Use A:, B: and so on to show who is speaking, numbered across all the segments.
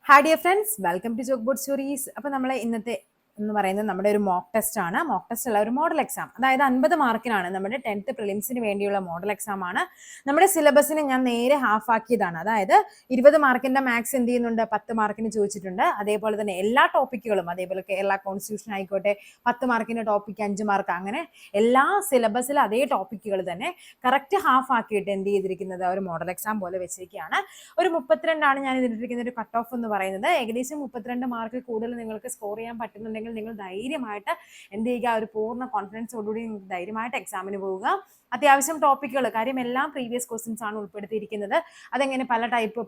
A: Hi dear friends, welcome to chalk board stories. അപ്പോൾ നമ്മൾ ഇന്നത്തെ എന്ന് പറയുന്നത് നമ്മുടെ ഒരു മോക്ക് ടെസ്റ്റ് ആണ്. മോക്ക് ടെസ്റ്റ് ഉള്ള ഒരു മോഡൽ എക്സാം, അതായത് 50 മാർക്കിനാണ് നമ്മുടെ 10th പ്രിലിംസിന് വേണ്ടിയുള്ള മോഡൽ എക്സാം ആണ്. നമ്മുടെ സിലബസിനെ ഞാൻ നേരെ ഹാഫ് ആക്കിയതാണ്. അതായത് 20 മാർക്കിന്റെ മാത്സ് എന്ത് ചെയ്യുന്നുണ്ട്, 10 മാർക്കിന് ചോദിച്ചിട്ടുണ്ട്. അതേപോലെ തന്നെ എല്ലാ ടോപ്പിക്കുകളും, അതേപോലെ കേരള കോൺസ്റ്റിറ്റ്യൂഷൻ ആയിക്കോട്ടെ, 10 മാർക്കിന്റെ ടോപ്പിക്ക് 5 മാർക്ക്, അങ്ങനെ എല്ലാ സിലബസിലും അതേ ടോപ്പിക്കുകൾ തന്നെ കറക്റ്റ് ഹാഫ് ആക്കിയിട്ട് എന്ത് ചെയ്തിരിക്കുന്നത്, ഒരു മോഡൽ എക്സാം പോലെ വെച്ചിരിക്കുകയാണ്. ഒരു 32 ഞാൻ ഇതിട്ടിരിക്കുന്ന ഒരു കട്ട് ഓഫ് എന്ന് പറയുന്നത്. ഏകദേശം 32 മാർക്ക് കൂടുതൽ നിങ്ങൾക്ക് സ്കോർ ചെയ്യാൻ പറ്റുന്നുണ്ടെങ്കിൽ നിങ്ങൾ ധൈര്യമായിട്ട് എന്ത് ചെയ്യുക, ഒരു പൂർണ്ണ കോൺഫിഡൻസോടുകൂടി ധൈര്യമായിട്ട് എക്സാമിന് പോവുക. അത്യാവശ്യം ടോപ്പിക്കുകൾ, കാര്യം എല്ലാം പ്രീവിയസ് ക്വസ്റ്റ്യൻസ് ആണ് ഉൾപ്പെടുത്തിയിരിക്കുന്നത്. അതെങ്ങനെ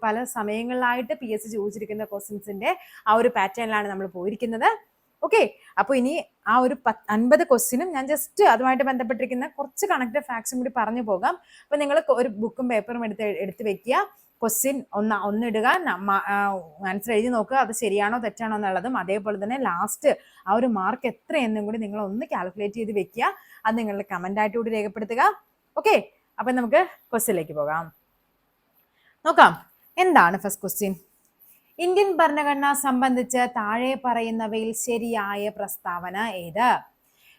A: പല സമയങ്ങളിലായിട്ട് PSC ചോദിച്ചിരിക്കുന്ന ക്വസ്റ്റ്യൻസിന്റെ ആ ഒരു പാറ്റേണിലാണ് നമ്മൾ പോയിരിക്കുന്നത്. ഓക്കെ, അപ്പോൾ ഇനി ആ ഒരു 50 ക്വസ്റ്റ്യനും ഞാൻ ജസ്റ്റ് അതുമായിട്ട് ബന്ധപ്പെട്ടിരിക്കുന്ന കുറച്ച് കണക്റ്റഡ് ഫാക്ട്സും കൂടി പറഞ്ഞു പോകാം. അപ്പൊ നിങ്ങൾ ഒരു ബുക്കും പേപ്പറും എടുത്ത് വെക്കുക. ക്വസ്റ്റ്യൻ ഒന്നിടുക, ആൻസർ എഴുതി നോക്കുക, അത് ശരിയാണോ തെറ്റാണോ എന്നുള്ളതും, അതേപോലെ തന്നെ ലാസ്റ്റ് ആ ഒരു മാർക്ക് എത്രയെന്നും കൂടി നിങ്ങൾ ഒന്ന് കാൽക്കുലേറ്റ് ചെയ്ത് വെക്കുക. അത് നിങ്ങളുടെ കമന്റ് ആയിട്ട് കൂടി രേഖപ്പെടുത്തുക. ഓക്കെ, അപ്പൊ നമുക്ക് ക്വസ്റ്റ്യനിലേക്ക് പോകാം. നോക്കാം, എന്താണ് ഫസ്റ്റ് ക്വസ്റ്റ്യൻ. ഇന്ത്യൻ ഭരണഘടന സംബന്ധിച്ച് താഴെ പറയുന്നവയിൽ ശരിയായ പ്രസ്താവന ഏത്?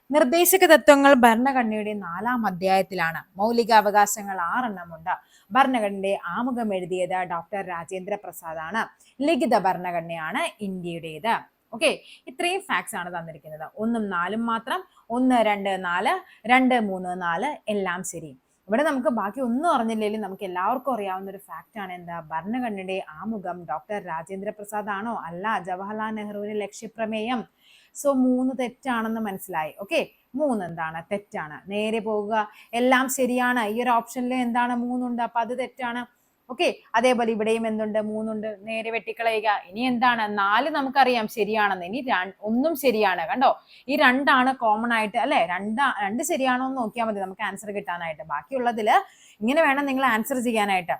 A: നിർദ്ദേശക തത്വങ്ങൾ ഭരണഘടനയുടെ 4-ാം അധ്യായത്തിലാണ്. മൗലികാവകാശങ്ങൾ 6 ഉണ്ട്. ഭരണഘടനയുടെ ആമുഖം എഴുതിയത് ഡോക്ടർ രാജേന്ദ്ര പ്രസാദ് ആണ്. ലിഖിത ഭരണഘടനയാണ് ഇന്ത്യയുടേത്. ഓക്കെ, ഇത്രയും ഫാക്ട്സ് ആണ് തന്നിരിക്കുന്നത്. 1ഉം 4ഉം മാത്രം. 1, 2, 4, 2, 3, 4 എല്ലാം ശരി. ഇവിടെ നമുക്ക് ബാക്കി ഒന്നും അറിഞ്ഞില്ലെങ്കിലും നമുക്ക് എല്ലാവർക്കും അറിയാവുന്ന ഒരു ഫാക്റ്റ് ആണ് എന്താ, ഭരണഘടനയുടെ ആമുഖം ഡോക്ടർ രാജേന്ദ്ര പ്രസാദ് ആണോ? അല്ല, ജവഹർലാൽ നെഹ്റുവിന്റെ ലക്ഷ്യപ്രമേയം. സോ 3 തെറ്റാണെന്ന് മനസ്സിലായി. ഓക്കെ, 3 എന്താണ്, തെറ്റാണ്. നേരെ പോകുക, എല്ലാം ശരിയാണ്. ഈ ഒരു ഓപ്ഷനിൽ എന്താണ്, 3 ഉണ്ട്, അപ്പൊ അത് തെറ്റാണ്. ഓക്കെ, അതേപോലെ ഇവിടെയും എന്തുണ്ട്, 3 ഉണ്ട്, നേരെ വെട്ടിക്കളയുക. ഇനി എന്താണ്, 4 നമുക്കറിയാം ശരിയാണെന്ന്. ഇനി 1 ശരിയാണ്. കണ്ടോ, ഈ 2 കോമൺ ആയിട്ട് അല്ലെ, 2 ശരിയാണോ എന്ന് നോക്കിയാൽ മതി നമുക്ക് ആൻസർ കിട്ടാനായിട്ട്. ബാക്കിയുള്ളതില് ഇങ്ങനെ വേണം നിങ്ങൾ ആൻസർ ചെയ്യാനായിട്ട്.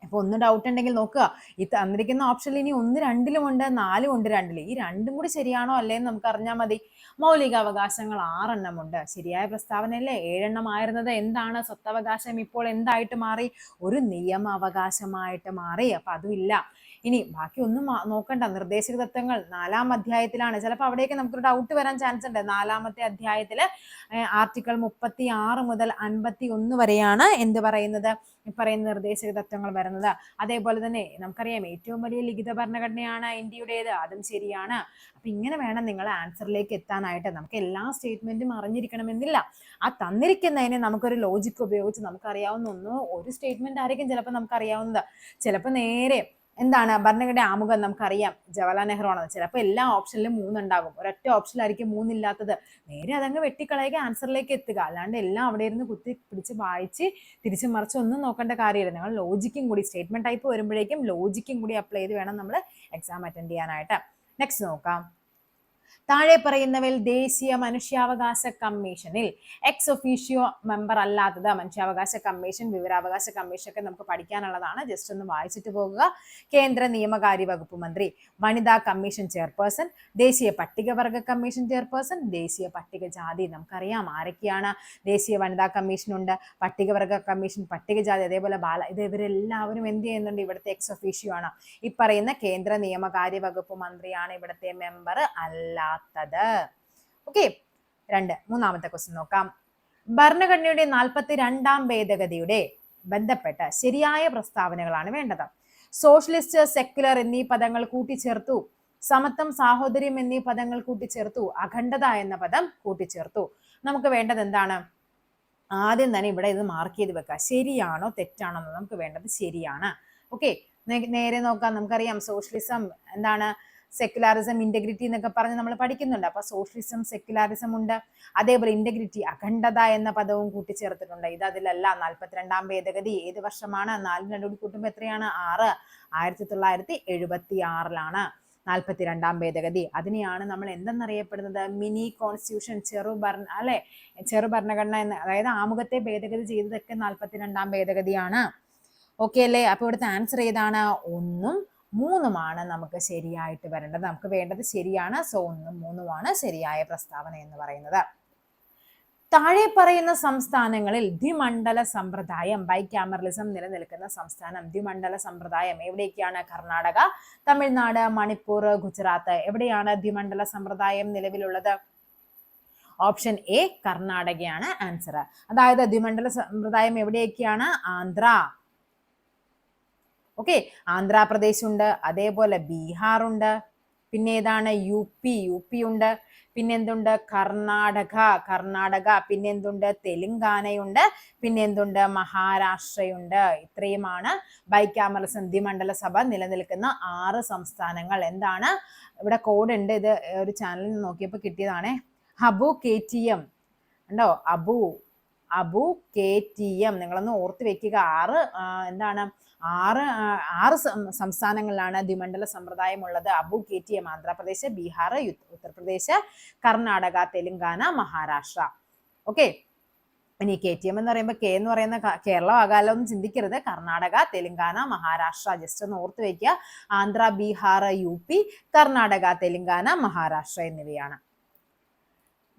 A: അപ്പൊ ഒന്ന് ഡൗട്ട് ഉണ്ടെങ്കിൽ നോക്കുക, ഈ തന്നിരിക്കുന്ന ഓപ്ഷനിൽ ഇനി 1 2 ഉണ്ട്, 4 ഉണ്ട് 2. ഈ 2 കൂടി ശരിയാണോ അല്ലേന്ന് നമുക്ക് അറിഞ്ഞാൽ മതി. മൗലികാവകാശങ്ങൾ 6 ഉണ്ട്. ശരിയായ പ്രസ്താവനയല്ലേ 7 ആയിരുന്നത്. എന്താണ്, സ്വത്തവകാശം ഇപ്പോൾ എന്തായിട്ട് മാറി, ഒരു നിയമവകാശമായിട്ട് മാറി. അപ്പൊ അതും ഇല്ല. ഇനി ബാക്കി ഒന്നും നോക്കണ്ട. നിർദ്ദേശക തത്വങ്ങൾ 4-ാം അധ്യായത്തിലാണ്. ചിലപ്പോൾ അവിടേക്ക് നമുക്കൊരു ഡൗട്ട് വരാൻ ചാൻസ് ഉണ്ട്. 4-ാമത്തെ അധ്യായത്തില് ആർട്ടിക്കിൾ 36 മുതൽ 51 വരെയാണ് എന്ത് പറയുന്നത്, പറയുന്ന നിർദ്ദേശക തത്വങ്ങൾ വരുന്നത്. അതേപോലെ തന്നെ നമുക്കറിയാം ഏറ്റവും വലിയ ലിഖിത ഭരണഘടനയാണ് ഇന്ത്യയുടേത്. അതും ശരിയാണ്. അപ്പൊ ഇങ്ങനെ വേണം നിങ്ങൾ ആൻസറിലേക്ക് എത്താനായിട്ട്. നമുക്ക് എല്ലാ സ്റ്റേറ്റ്മെന്റും അറിഞ്ഞിരിക്കണമെന്നില്ല. ആ തന്നിരിക്കുന്നതിനെ നമുക്കൊരു ലോജിക്ക് ഉപയോഗിച്ച് നമുക്കറിയാവുന്ന ഒരു സ്റ്റേറ്റ്മെന്റ് ആയിരിക്കും ചിലപ്പോൾ നമുക്കറിയാവുന്നത്. ചിലപ്പോൾ നേരെ എന്താണ്, ഭരണഘടനയുടെ ആമുഖം നമുക്കറിയാം ജവഹർലാൽ നെഹ്റു ആണെന്ന്. ചിലപ്പോൾ എല്ലാ ഓപ്ഷനിലും 3 ഉണ്ടാകും, ഒരൊറ്റ ഓപ്ഷനിലായിരിക്കും 3 ഇല്ലാത്തത്. നേരെ അതങ്ങ് വെട്ടിക്കളയുക, ആൻസറിലേക്ക് എത്തുക. അല്ലാണ്ട് എല്ലാം അവിടെ ഇരുന്ന് കുത്തി പിടിച്ച് വായിച്ച് തിരിച്ചു മറിച്ച് ഒന്നും നോക്കേണ്ട കാര്യമില്ല. നിങ്ങൾ ലോജിക്കും കൂടി, സ്റ്റേറ്റ്മെന്റ് ടൈപ്പ് വരുമ്പോഴേക്കും ലോജിക്കും കൂടി അപ്ലൈ ചെയ്ത് വേണം നമ്മൾ എക്സാം അറ്റൻഡ് ചെയ്യാനായിട്ട്. നെക്സ്റ്റ് നോക്കാം. താഴെ പറയുന്നവയിൽ ദേശീയ മനുഷ്യാവകാശ കമ്മീഷനിൽ എക്സ് ഒഫീഷ്യോ മെമ്പർ അല്ലാത്തത്. മനുഷ്യാവകാശ കമ്മീഷൻ, വിവരാവകാശ കമ്മീഷൻ ഒക്കെ നമുക്ക് പഠിക്കാനുള്ളതാണ്. ജസ്റ്റ് ഒന്ന് വായിച്ചിട്ട് പോകുക. കേന്ദ്ര നിയമകാര്യ വകുപ്പ് മന്ത്രി, വനിതാ കമ്മീഷൻ ചെയർപേഴ്സൺ, ദേശീയ പട്ടികവർഗ കമ്മീഷൻ ചെയർപേഴ്സൺ, ദേശീയ പട്ടികജാതി. നമുക്കറിയാം ആരൊക്കെയാണ്. ദേശീയ വനിതാ കമ്മീഷൻ ഉണ്ട്, പട്ടികവർഗ കമ്മീഷൻ, പട്ടികജാതി, അതേപോലെ ഇവരെല്ലാവരും എന്ത് ചെയ്യുന്നുണ്ട്, ഇവിടുത്തെ എക്സ് ഒഫീഷ്യോ ആണ്. ഈ പറയുന്ന കേന്ദ്ര നിയമകാര്യ വകുപ്പ് മന്ത്രിയാണ് ഇവിടുത്തെ മെമ്പർ അല്ലാത്തത്. ഓക്കെ, മൂന്നാമത്തെ ക്വസ്റ്റ്യൻ നോക്കാം. ഭരണഘടനയുടെ 42-ാം ഭേദഗതിയുടെ ബന്ധപ്പെട്ട ശരിയായ പ്രസ്താവനകളാണ് വേണ്ടത്. സോഷ്യലിസ്റ്റ്, സെക്യുലർ എന്നീ പദങ്ങൾ കൂട്ടിച്ചേർത്തു. സമത്വം, സാഹോദര്യം എന്നീ പദങ്ങൾ കൂട്ടിച്ചേർത്തു. അഖണ്ഡത എന്ന പദം കൂട്ടിച്ചേർത്തു. നമുക്ക് വേണ്ടത് എന്താണ്, ആദ്യം തന്നെ ഇവിടെ ഇത് മാർക്ക് ചെയ്ത് വെക്കുക. ശരിയാണോ തെറ്റാണോ എന്ന് നമുക്ക് വേണ്ടത് ശരിയാണ്. ഓക്കെ, നേരെ നോക്കാം. നമുക്കറിയാം സോഷ്യലിസം എന്താണ്, സെക്യുലാറിസം, ഇന്റഗ്രിറ്റി എന്നൊക്കെ പറഞ്ഞ് നമ്മൾ പഠിക്കുന്നുണ്ട്. അപ്പൊ സോഷ്യലിസം, സെക്യുലാറിസം ഉണ്ട്. അതേപോലെ ഇന്റഗ്രിറ്റി, അഖണ്ഡത എന്ന പദവും കൂട്ടിച്ചേർത്തിട്ടുണ്ട്. ഇത് അതിലല്ല. 42-ാം ഭേദഗതി ഏത് വർഷമാണ്? 4 രണ്ടുകൂടി കൂട്ടുമ്പോൾ എത്രയാണ്? 6. 1976 42-ാം ഭേദഗതി. അതിനെയാണ് നമ്മൾ എന്തെന്നറിയപ്പെടുന്നത്, മിനി കോൺസ്റ്റിറ്റ്യൂഷൻ, ചെറു ഭരണഘടന എന്ന്. അതായത് ആമുഖത്തെ ഭേദഗതി ചെയ്തതൊക്കെ 42-ാം ഭേദഗതിയാണ്. ഓക്കെ അല്ലേ? അപ്പൊ ഇവിടുത്തെ ആൻസർ ഏതാണ്? 1ഉം 3ഉമാണ് നമുക്ക് ശരിയായിട്ട് വരേണ്ടത്. നമുക്ക് വേണ്ടത് ശരിയാണ്. സോ 1ഉം 3ഉമാണ് ശരിയായ പ്രസ്താവന എന്ന് പറയുന്നത്. താഴെ പറയുന്ന സംസ്ഥാനങ്ങളിൽ ദ്വിമണ്ഡല സമ്പ്രദായം ബൈക്യാമറലിസം നിലനിൽക്കുന്ന സംസ്ഥാനം, ദ്വിമണ്ഡല സമ്പ്രദായം എവിടെയൊക്കെയാണ്? കർണാടക, തമിഴ്നാട്, മണിപ്പൂർ, ഗുജറാത്ത്. എവിടെയാണ് ദ്വിമണ്ഡല സമ്പ്രദായം നിലവിലുള്ളത്? ഓപ്ഷൻ എ കർണാടകയാണ് ആൻസർ. അതായത് ദ്വിമണ്ഡല സമ്പ്രദായം എവിടെയൊക്കെയാണ്? ആന്ധ്ര, ഓക്കെ, ആന്ധ്രാപ്രദേശ് ഉണ്ട്, അതേപോലെ ബീഹാർ ഉണ്ട്, പിന്നെ ഏതാണ്? യു പി ഉണ്ട്, പിന്നെ എന്തുണ്ട്? കർണാടക, പിന്നെ എന്തുണ്ട്? തെലുങ്കാനയുണ്ട്, പിന്നെ എന്തുണ്ട്? മഹാരാഷ്ട്രയുണ്ട്. ഇത്രയുമാണ് ബൈക്യാമറലിസം ദ്വിമണ്ഡല സഭ നിലനിൽക്കുന്ന 6 സംസ്ഥാനങ്ങൾ. എന്താണ്? ഇവിടെ കോഡ് ഉണ്ട്, ഇത് ഒരു ചാനലിൽ നിന്ന് നോക്കിയപ്പോൾ കിട്ടിയതാണേ. അബു KTM ഉണ്ടോ? അബു KTM നിങ്ങളൊന്ന് ഓർത്ത് വെക്കുക. എന്താണ്? ആറ് സംസ്ഥാനങ്ങളിലാണ് ദ്വിമണ്ഡല സമ്പ്രദായം ഉള്ളത്. അബു KTM ആന്ധ്രാപ്രദേശ്, ബീഹാർ, ഉത്തർപ്രദേശ്, കർണാടക, തെലുങ്കാന, മഹാരാഷ്ട്ര. ഓക്കെ, ഇനി KTM എന്ന് പറയുമ്പോൾ കെ എന്ന് പറയുന്ന കേരളം ആകാലോ എന്ന് ചിന്തിക്കരുത്. കർണാടക, തെലുങ്കാന, മഹാരാഷ്ട്ര ജസ്റ്റ് ഒന്ന് ഓർത്ത് വെക്കുക. ആന്ധ്ര, ബീഹാർ, UP, കർണാടക, തെലുങ്കാന, മഹാരാഷ്ട്ര എന്നിവയാണ്.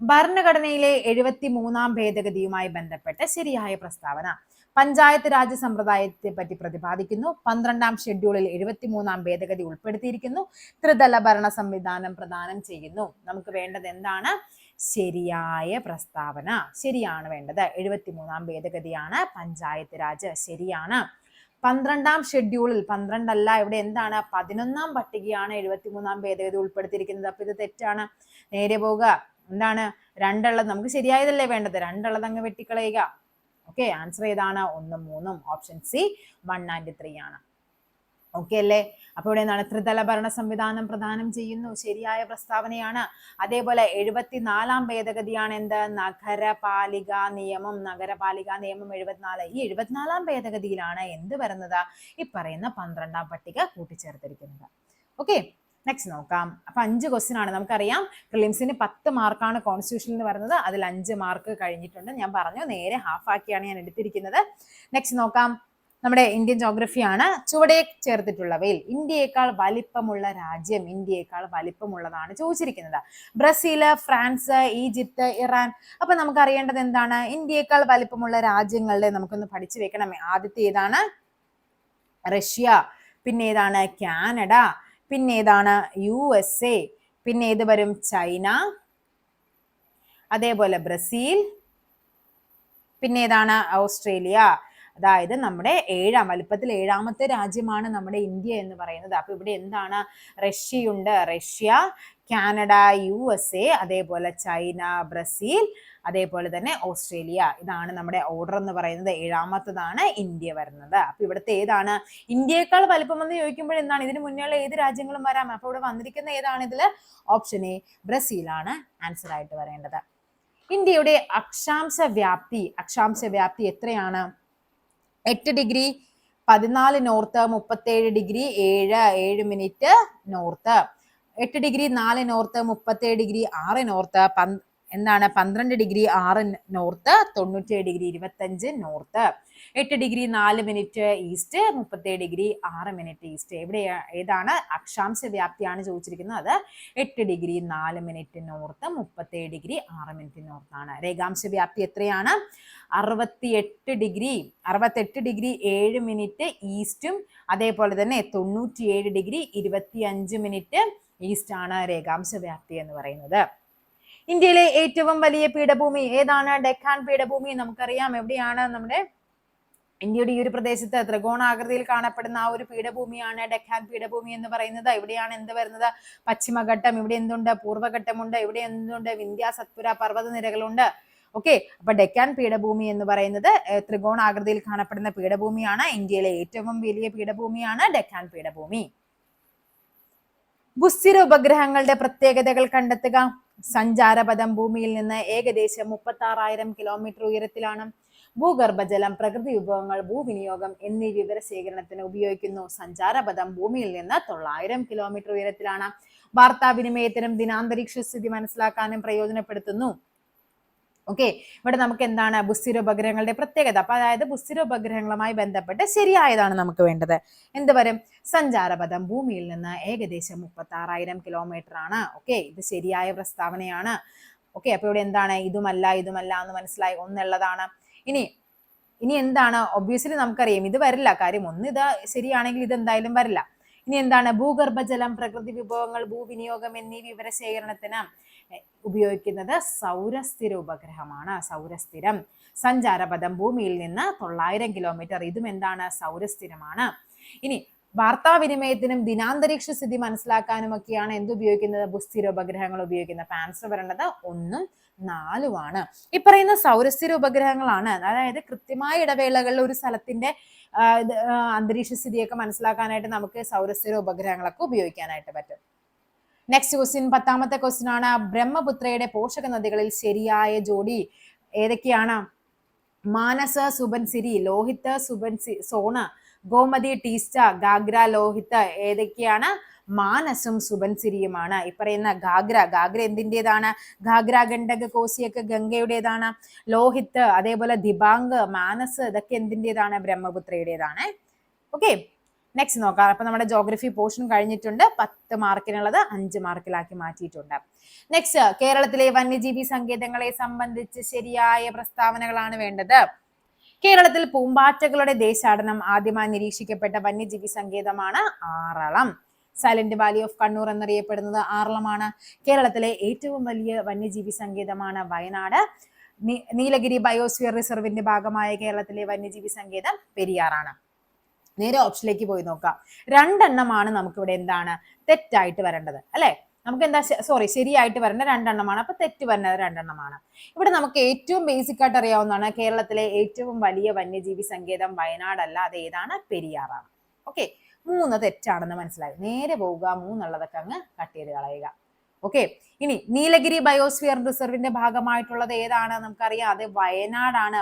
A: ഭരണഘടനയിലെ 73ാം ഭേദഗതിയുമായി ബന്ധപ്പെട്ട് ശരിയായ പ്രസ്താവന. പഞ്ചായത്ത് രാജ് സമ്പ്രദായത്തെ പറ്റി പ്രതിപാദിക്കുന്നു. 12ാം ഷെഡ്യൂളിൽ 73ാം ഭേദഗതി ഉൾപ്പെടുത്തിയിരിക്കുന്നു. ത്രിതല ഭരണ സംവിധാനം പ്രദാനം ചെയ്യുന്നു. നമുക്ക് വേണ്ടത് എന്താണ്? ശരിയായ പ്രസ്താവന. ശരിയാണ് വേണ്ടത്. 73ാം ഭേദഗതിയാണ് പഞ്ചായത്ത് രാജ്. ശരിയാണ്. 12ാം ഷെഡ്യൂളിൽ 12 അല്ല, ഇവിടെ എന്താണ്? 11ാം പട്ടികയാണ് 73ാം ഭേദഗതി ഉൾപ്പെടുത്തിയിരിക്കുന്നത്. അപ്പൊ ഇത് തെറ്റാണ്. നേരെ പോവുക. എന്താണ്? 2 ഉള്ളത് നമുക്ക് ശരിയായതല്ലേ വേണ്ടത്. 2 ഉള്ളത് അങ്ങ് വെട്ടിക്കളയുക. ഓക്കെ, ആൻസർ ഏതാണ്? 1ഉം 3ഉം. ഓപ്ഷൻ സി 1 and 3 ആണ്. ഓക്കെ അല്ലേ? അപ്പൊ ഇവിടെ എന്താണ്? ത്രിതല ഭരണ സംവിധാനം പ്രദാനം ചെയ്യുന്നു. ശരിയായ പ്രസ്താവനയാണ്. അതേപോലെ 74ാം ഭേദഗതിയാണ് എന്ത്? നഗരപാലികാ നിയമം. 74. ഈ 74ാം ഭേദഗതിയിലാണ് എന്ത് വരുന്നത്? ഈ പറയുന്ന 12ാം പട്ടിക കൂട്ടിച്ചേർത്തിരിക്കുന്നത്. ഓക്കെ, നെക്സ്റ്റ് നോക്കാം. അപ്പൊ 5 ക്വസ്റ്റ്യൻ ആണ്. നമുക്കറിയാം പ്രിലിംസിന് 10 മാർക്കാണ് കോൺസ്റ്റിറ്റ്യൂഷനിൽ വരുന്നത്. അതിൽ 5 മാർക്ക് കഴിഞ്ഞിട്ടുണ്ട്. ഞാൻ പറഞ്ഞു നേരെ ഹാഫ് ആക്കിയാണ് ഞാൻ എടുത്തിരിക്കുന്നത്. നെക്സ്റ്റ് നോക്കാം. നമ്മുടെ ഇന്ത്യൻ ജോഗ്രഫിയാണ്. ചുവടെ ചേർത്തിട്ടുള്ളവയിൽ ഇന്ത്യയേക്കാൾ വലിപ്പമുള്ള രാജ്യം, ഇന്ത്യയേക്കാൾ വലിപ്പമുള്ളതാണ് ചോദിച്ചിരിക്കുന്നത്. Brazil, France, Egypt, Iran. അപ്പൊ നമുക്ക് അറിയേണ്ടത് എന്താണ്? ഇന്ത്യയേക്കാൾ വലിപ്പമുള്ള രാജ്യങ്ങളുടെ നമുക്കൊന്ന് പഠിച്ചു വെക്കണം. ആദ്യത്തെ ഏതാണ്? റഷ്യ, പിന്നെ ഏതാണ്? കാനഡ, പിന്നെ ഏതാണ്? USA, പിന്നെ ഏത് വരും? ചൈന, അതേപോലെ ബ്രസീൽ, പിന്നെ ഏതാണ്? ഓസ്ട്രേലിയ. അതായത് നമ്മുടെ വലിപ്പത്തിൽ 7ാമത്തെ രാജ്യമാണ് നമ്മുടെ ഇന്ത്യ എന്ന് പറയുന്നത്. അപ്പൊ ഇവിടെ എന്താണ്? റഷ്യയുണ്ട്, റഷ്യ, കാനഡ, USA, അതേപോലെ ചൈന, ബ്രസീൽ, അതേപോലെ തന്നെ ഓസ്ട്രേലിയ. ഇതാണ് നമ്മുടെ ഓർഡർ എന്ന് പറയുന്നത്. 7ാമത്തതാണ് ഇന്ത്യ വരുന്നത്. അപ്പൊ ഇവിടുത്തെ ഏതാണ്? ഇന്ത്യയേക്കാൾ വലിപ്പമെന്ന് ചോദിക്കുമ്പോൾ എന്താണ്? ഇതിന് മുന്നേയുള്ള ഏത് രാജ്യങ്ങളും വരാം. അപ്പൊ ഇവിടെ വന്നിരിക്കുന്ന ഏതാണ്? ഇതിൽ ഓപ്ഷൻ എ ബ്രസീലാണ് ആൻസർ ആയിട്ട് വരേണ്ടത്. ഇന്ത്യയുടെ അക്ഷാംശ വ്യാപ്തി എത്രയാണ്? 8 degree 14 north, 37 degree 7 minute north, 8 degree 4 north, 37 degree 6 north, എന്താണ്? 12 degree 6 north, 97 degree 25 north, 8 degree 4 minute east, 37 degree 6 minute east. ഏതാണ്? അക്ഷാംശ വ്യാപ്തിയാണ് ചോദിച്ചിരിക്കുന്നത്. അത് 8 degree 4 minute north, 37 degree 6 minute north ആണ്. രേഖാംശ വ്യാപ്തി എത്രയാണ്? 68 ഡിഗ്രി 7 മിനിറ്റ് ഈസ്റ്റും, അതേപോലെ തന്നെ 97 ഡിഗ്രി 25 മിനിറ്റ് ഈസ്റ്റ് ആണ് രേഖാംശ വ്യാപ്തി എന്ന് പറയുന്നത്. ഇന്ത്യയിലെ ഏറ്റവും വലിയ പീഠഭൂമി ഏതാണ്? ഡെക്കാൻ പീഠഭൂമി. നമുക്കറിയാം എവിടെയാണ്? നമ്മുടെ ഇന്ത്യയുടെ ഈ ഒരു പ്രദേശത്ത് ത്രികോണാകൃതിയിൽ കാണപ്പെടുന്ന ആ ഒരു പീഠഭൂമിയാണ് ഡെക്കാൻ പീഠഭൂമി എന്ന് പറയുന്നത്. ഇവിടെയാണ് എന്ത് വരുന്നത്? പശ്ചിമഘട്ടം. ഇവിടെ എന്തുണ്ട്? പൂർവ്വഘട്ടമുണ്ട്. ഇവിടെ എന്തുണ്ട്? വിന്ധ്യ സത്പുര പർവ്വത നിരകളുണ്ട്. ഓക്കെ, അപ്പൊ ഡെക്കാൻ പീഠഭൂമി എന്ന് പറയുന്നത് ത്രികോണാകൃതിയിൽ കാണപ്പെടുന്ന പീഠഭൂമിയാണ്. ഇന്ത്യയിലെ ഏറ്റവും വലിയ പീഠഭൂമിയാണ് ഡെക്കാൻ പീഠഭൂമി. ഭൂസ്ഥിര ഉപഗ്രഹങ്ങളുടെ പ്രത്യേകതകൾ കണ്ടെത്തുക. സഞ്ചാരപഥം ഭൂമിയിൽ നിന്ന് ഏകദേശം 36,000 കിലോമീറ്റർ ഉയരത്തിലാണ്. ഭൂഗർഭജലം, പ്രകൃതി വിഭവങ്ങൾ, ഭൂവിനിയോഗം എന്നീ വിവരശേഖരണത്തിന് ഉപയോഗിക്കുന്നു. സഞ്ചാരപഥം ഭൂമിയിൽ നിന്ന് 900 കിലോമീറ്റർ ഉയരത്തിലാണ്. വാർത്താവിനിമയത്തിനും ദിനാന്തരീക്ഷ സ്ഥിതി മനസ്സിലാക്കാനും പ്രയോജനപ്പെടുത്തുന്നു. ഓക്കെ, ഇവിടെ നമുക്ക് എന്താണ്? ഭൂസ്ഥിര ഉപഗ്രഹങ്ങളുടെ പ്രത്യേകത. അപ്പൊ അതായത് ഭൂസ്ഥിര ഉപഗ്രഹങ്ങളുമായി ബന്ധപ്പെട്ട് ശരിയായതാണ് നമുക്ക് വേണ്ടത്. എന്ത് വരും? സഞ്ചാരപഥം ഭൂമിയിൽ നിന്ന് ഏകദേശം 36,000 കിലോമീറ്റർ ആണ്. ഓക്കെ, ഇത് ശരിയായ പ്രസ്താവനയാണ്. ഓക്കെ, അപ്പൊ ഇവിടെ എന്താണ്, ഇതുമല്ല എന്ന് മനസ്സിലായി, ഒന്നുള്ളതാണ്. ഇനി ഇനി എന്താണ്, ഒബ്വിയസ്ലി നമുക്കറിയാം ഇത് വരില്ല, കാര്യം ഒന്ന് ഇത് ശരിയാണെങ്കിൽ ഇത് എന്തായാലും വരില്ല. ഇനി എന്താണ്, ഭൂഗർഭജലം, പ്രകൃതി വിഭവങ്ങൾ, ഭൂവിനിയോഗം എന്നീ വിവരശേഖരണത്തിന് ഉപയോഗിക്കുന്നത് സൗരസ്ഥിര ഉപഗ്രഹമാണ്. സൗരസ്ഥിരം. സഞ്ചാരപഥം ഭൂമിയിൽ നിന്ന് 900 കിലോമീറ്റർ, ഇതും എന്താണ്, സൗരസ്ഥിരമാണ്. ഇനി വാർത്താവിനിമയത്തിനും ദിനാന്തരീക്ഷ സ്ഥിതി മനസ്സിലാക്കാനും ഒക്കെയാണ് എന്ത് ഉപയോഗിക്കുന്നത്, ഭൂസ്ഥിര ഉപഗ്രഹങ്ങൾ ഉപയോഗിക്കുന്നത്. അപ്പൊ ആൻസർ വരേണ്ടത് 1ഉം 4ഉമാണ്. ഈ പറയുന്ന സൗരസ്ഥിര ഉപഗ്രഹങ്ങളാണ്, അതായത് കൃത്യമായ ഇടവേളകളിൽ ഒരു സ്ഥലത്തിന്റെ അന്തരീക്ഷ സ്ഥിതിയൊക്കെ മനസ്സിലാക്കാനായിട്ട് നമുക്ക് സൗരസ്ഥിര ഉപഗ്രഹങ്ങളൊക്കെ ഉപയോഗിക്കാനായിട്ട് പറ്റും. നെക്സ്റ്റ് ക്വസ്റ്റ്യൻ, 10ാമത്തെ ക്വസ്റ്റ്യൻ ആണ്, ബ്രഹ്മപുത്രയുടെ പോഷക നദികളിൽ ശരിയായ ജോഡി ഏതൊക്കെയാണ്? മാനസ സുബൻസിരി, ലോഹിത് സോണ, ഗോമതി ടീസ്റ്റ, ഗാഗ്ര ലോഹിത്. ഏതൊക്കെയാണ്? മാനസും സുബൻസിരിയുമാണ്. ഈ പറയുന്ന ഗാഗ്ര എന്തിൻ്റെതാണ്? ഗാഗ്ര, ഗണ്ഡക, കോസിയൊക്കെ ഗംഗയുടേതാണ്. ലോഹിത്, അതേപോലെ ദിബാങ്ക്, മാനസ്, ഇതൊക്കെ എന്തിൻ്റെതാണ്? ബ്രഹ്മപുത്രയുടേതാണ്. ഓക്കെ, നെക്സ്റ്റ് നോക്കാം. അപ്പൊ നമ്മുടെ ജോഗ്രഫി പോർഷൻ കഴിഞ്ഞിട്ടുണ്ട്. 10 മാർക്കിനുള്ളത് 5 മാർക്കിലാക്കി മാറ്റിയിട്ടുണ്ട്. നെക്സ്റ്റ്, കേരളത്തിലെ വന്യജീവി സങ്കേതങ്ങളെ സംബന്ധിച്ച് ശരിയായ പ്രസ്താവനകളാണ് വേണ്ടത്. കേരളത്തിൽ പൂമ്പാറ്റകളുടെ ദേശാടനം ആദ്യമായി നിരീക്ഷിക്കപ്പെട്ട വന്യജീവി സങ്കേതമാണ് Aralam. Silent Valley of Kannur എന്നറിയപ്പെടുന്നത് ആറളമാണ്. കേരളത്തിലെ ഏറ്റവും വലിയ വന്യജീവി സങ്കേതമാണ് വയനാട്. നീലഗിരി ബയോസ്ഫിയർ റിസർവിന്റെ ഭാഗമായ കേരളത്തിലെ വന്യജീവി സങ്കേതം പെരിയാറാണ്. നേരെ ഓപ്ഷനിലേക്ക് പോയി നോക്കാം. 2 എണ്ണമാണ് നമുക്കിവിടെ എന്താണ് തെറ്റായിട്ട് വരേണ്ടത്, അല്ലെ? നമുക്ക് എന്താ ശരിയായിട്ട് വരേണ്ട 2 എണ്ണമാണ്. അപ്പൊ തെറ്റ് വരുന്നത് 2 എണ്ണമാണ്. ഇവിടെ നമുക്ക് ഏറ്റവും ബേസിക് ആയിട്ട് അറിയാവുന്നതാണ്, കേരളത്തിലെ ഏറ്റവും വലിയ വന്യജീവി സങ്കേതം വയനാടല്ല, അത് ഏതാണ്? പെരിയാറാണ്. ഓക്കെ, 3 തെറ്റാണെന്ന് മനസ്സിലായി. നേരെ പോവുക, 3 ഉള്ളതൊക്കെ അങ്ങ് കട്ട് ചെയ്ത് കളയുക. ഓക്കെ, ഇനി നീലഗിരി ബയോസ്ഫിയർ റിസർവിന്റെ ഭാഗമായിട്ടുള്ളത് ഏതാണ്? നമുക്കറിയാം, അത്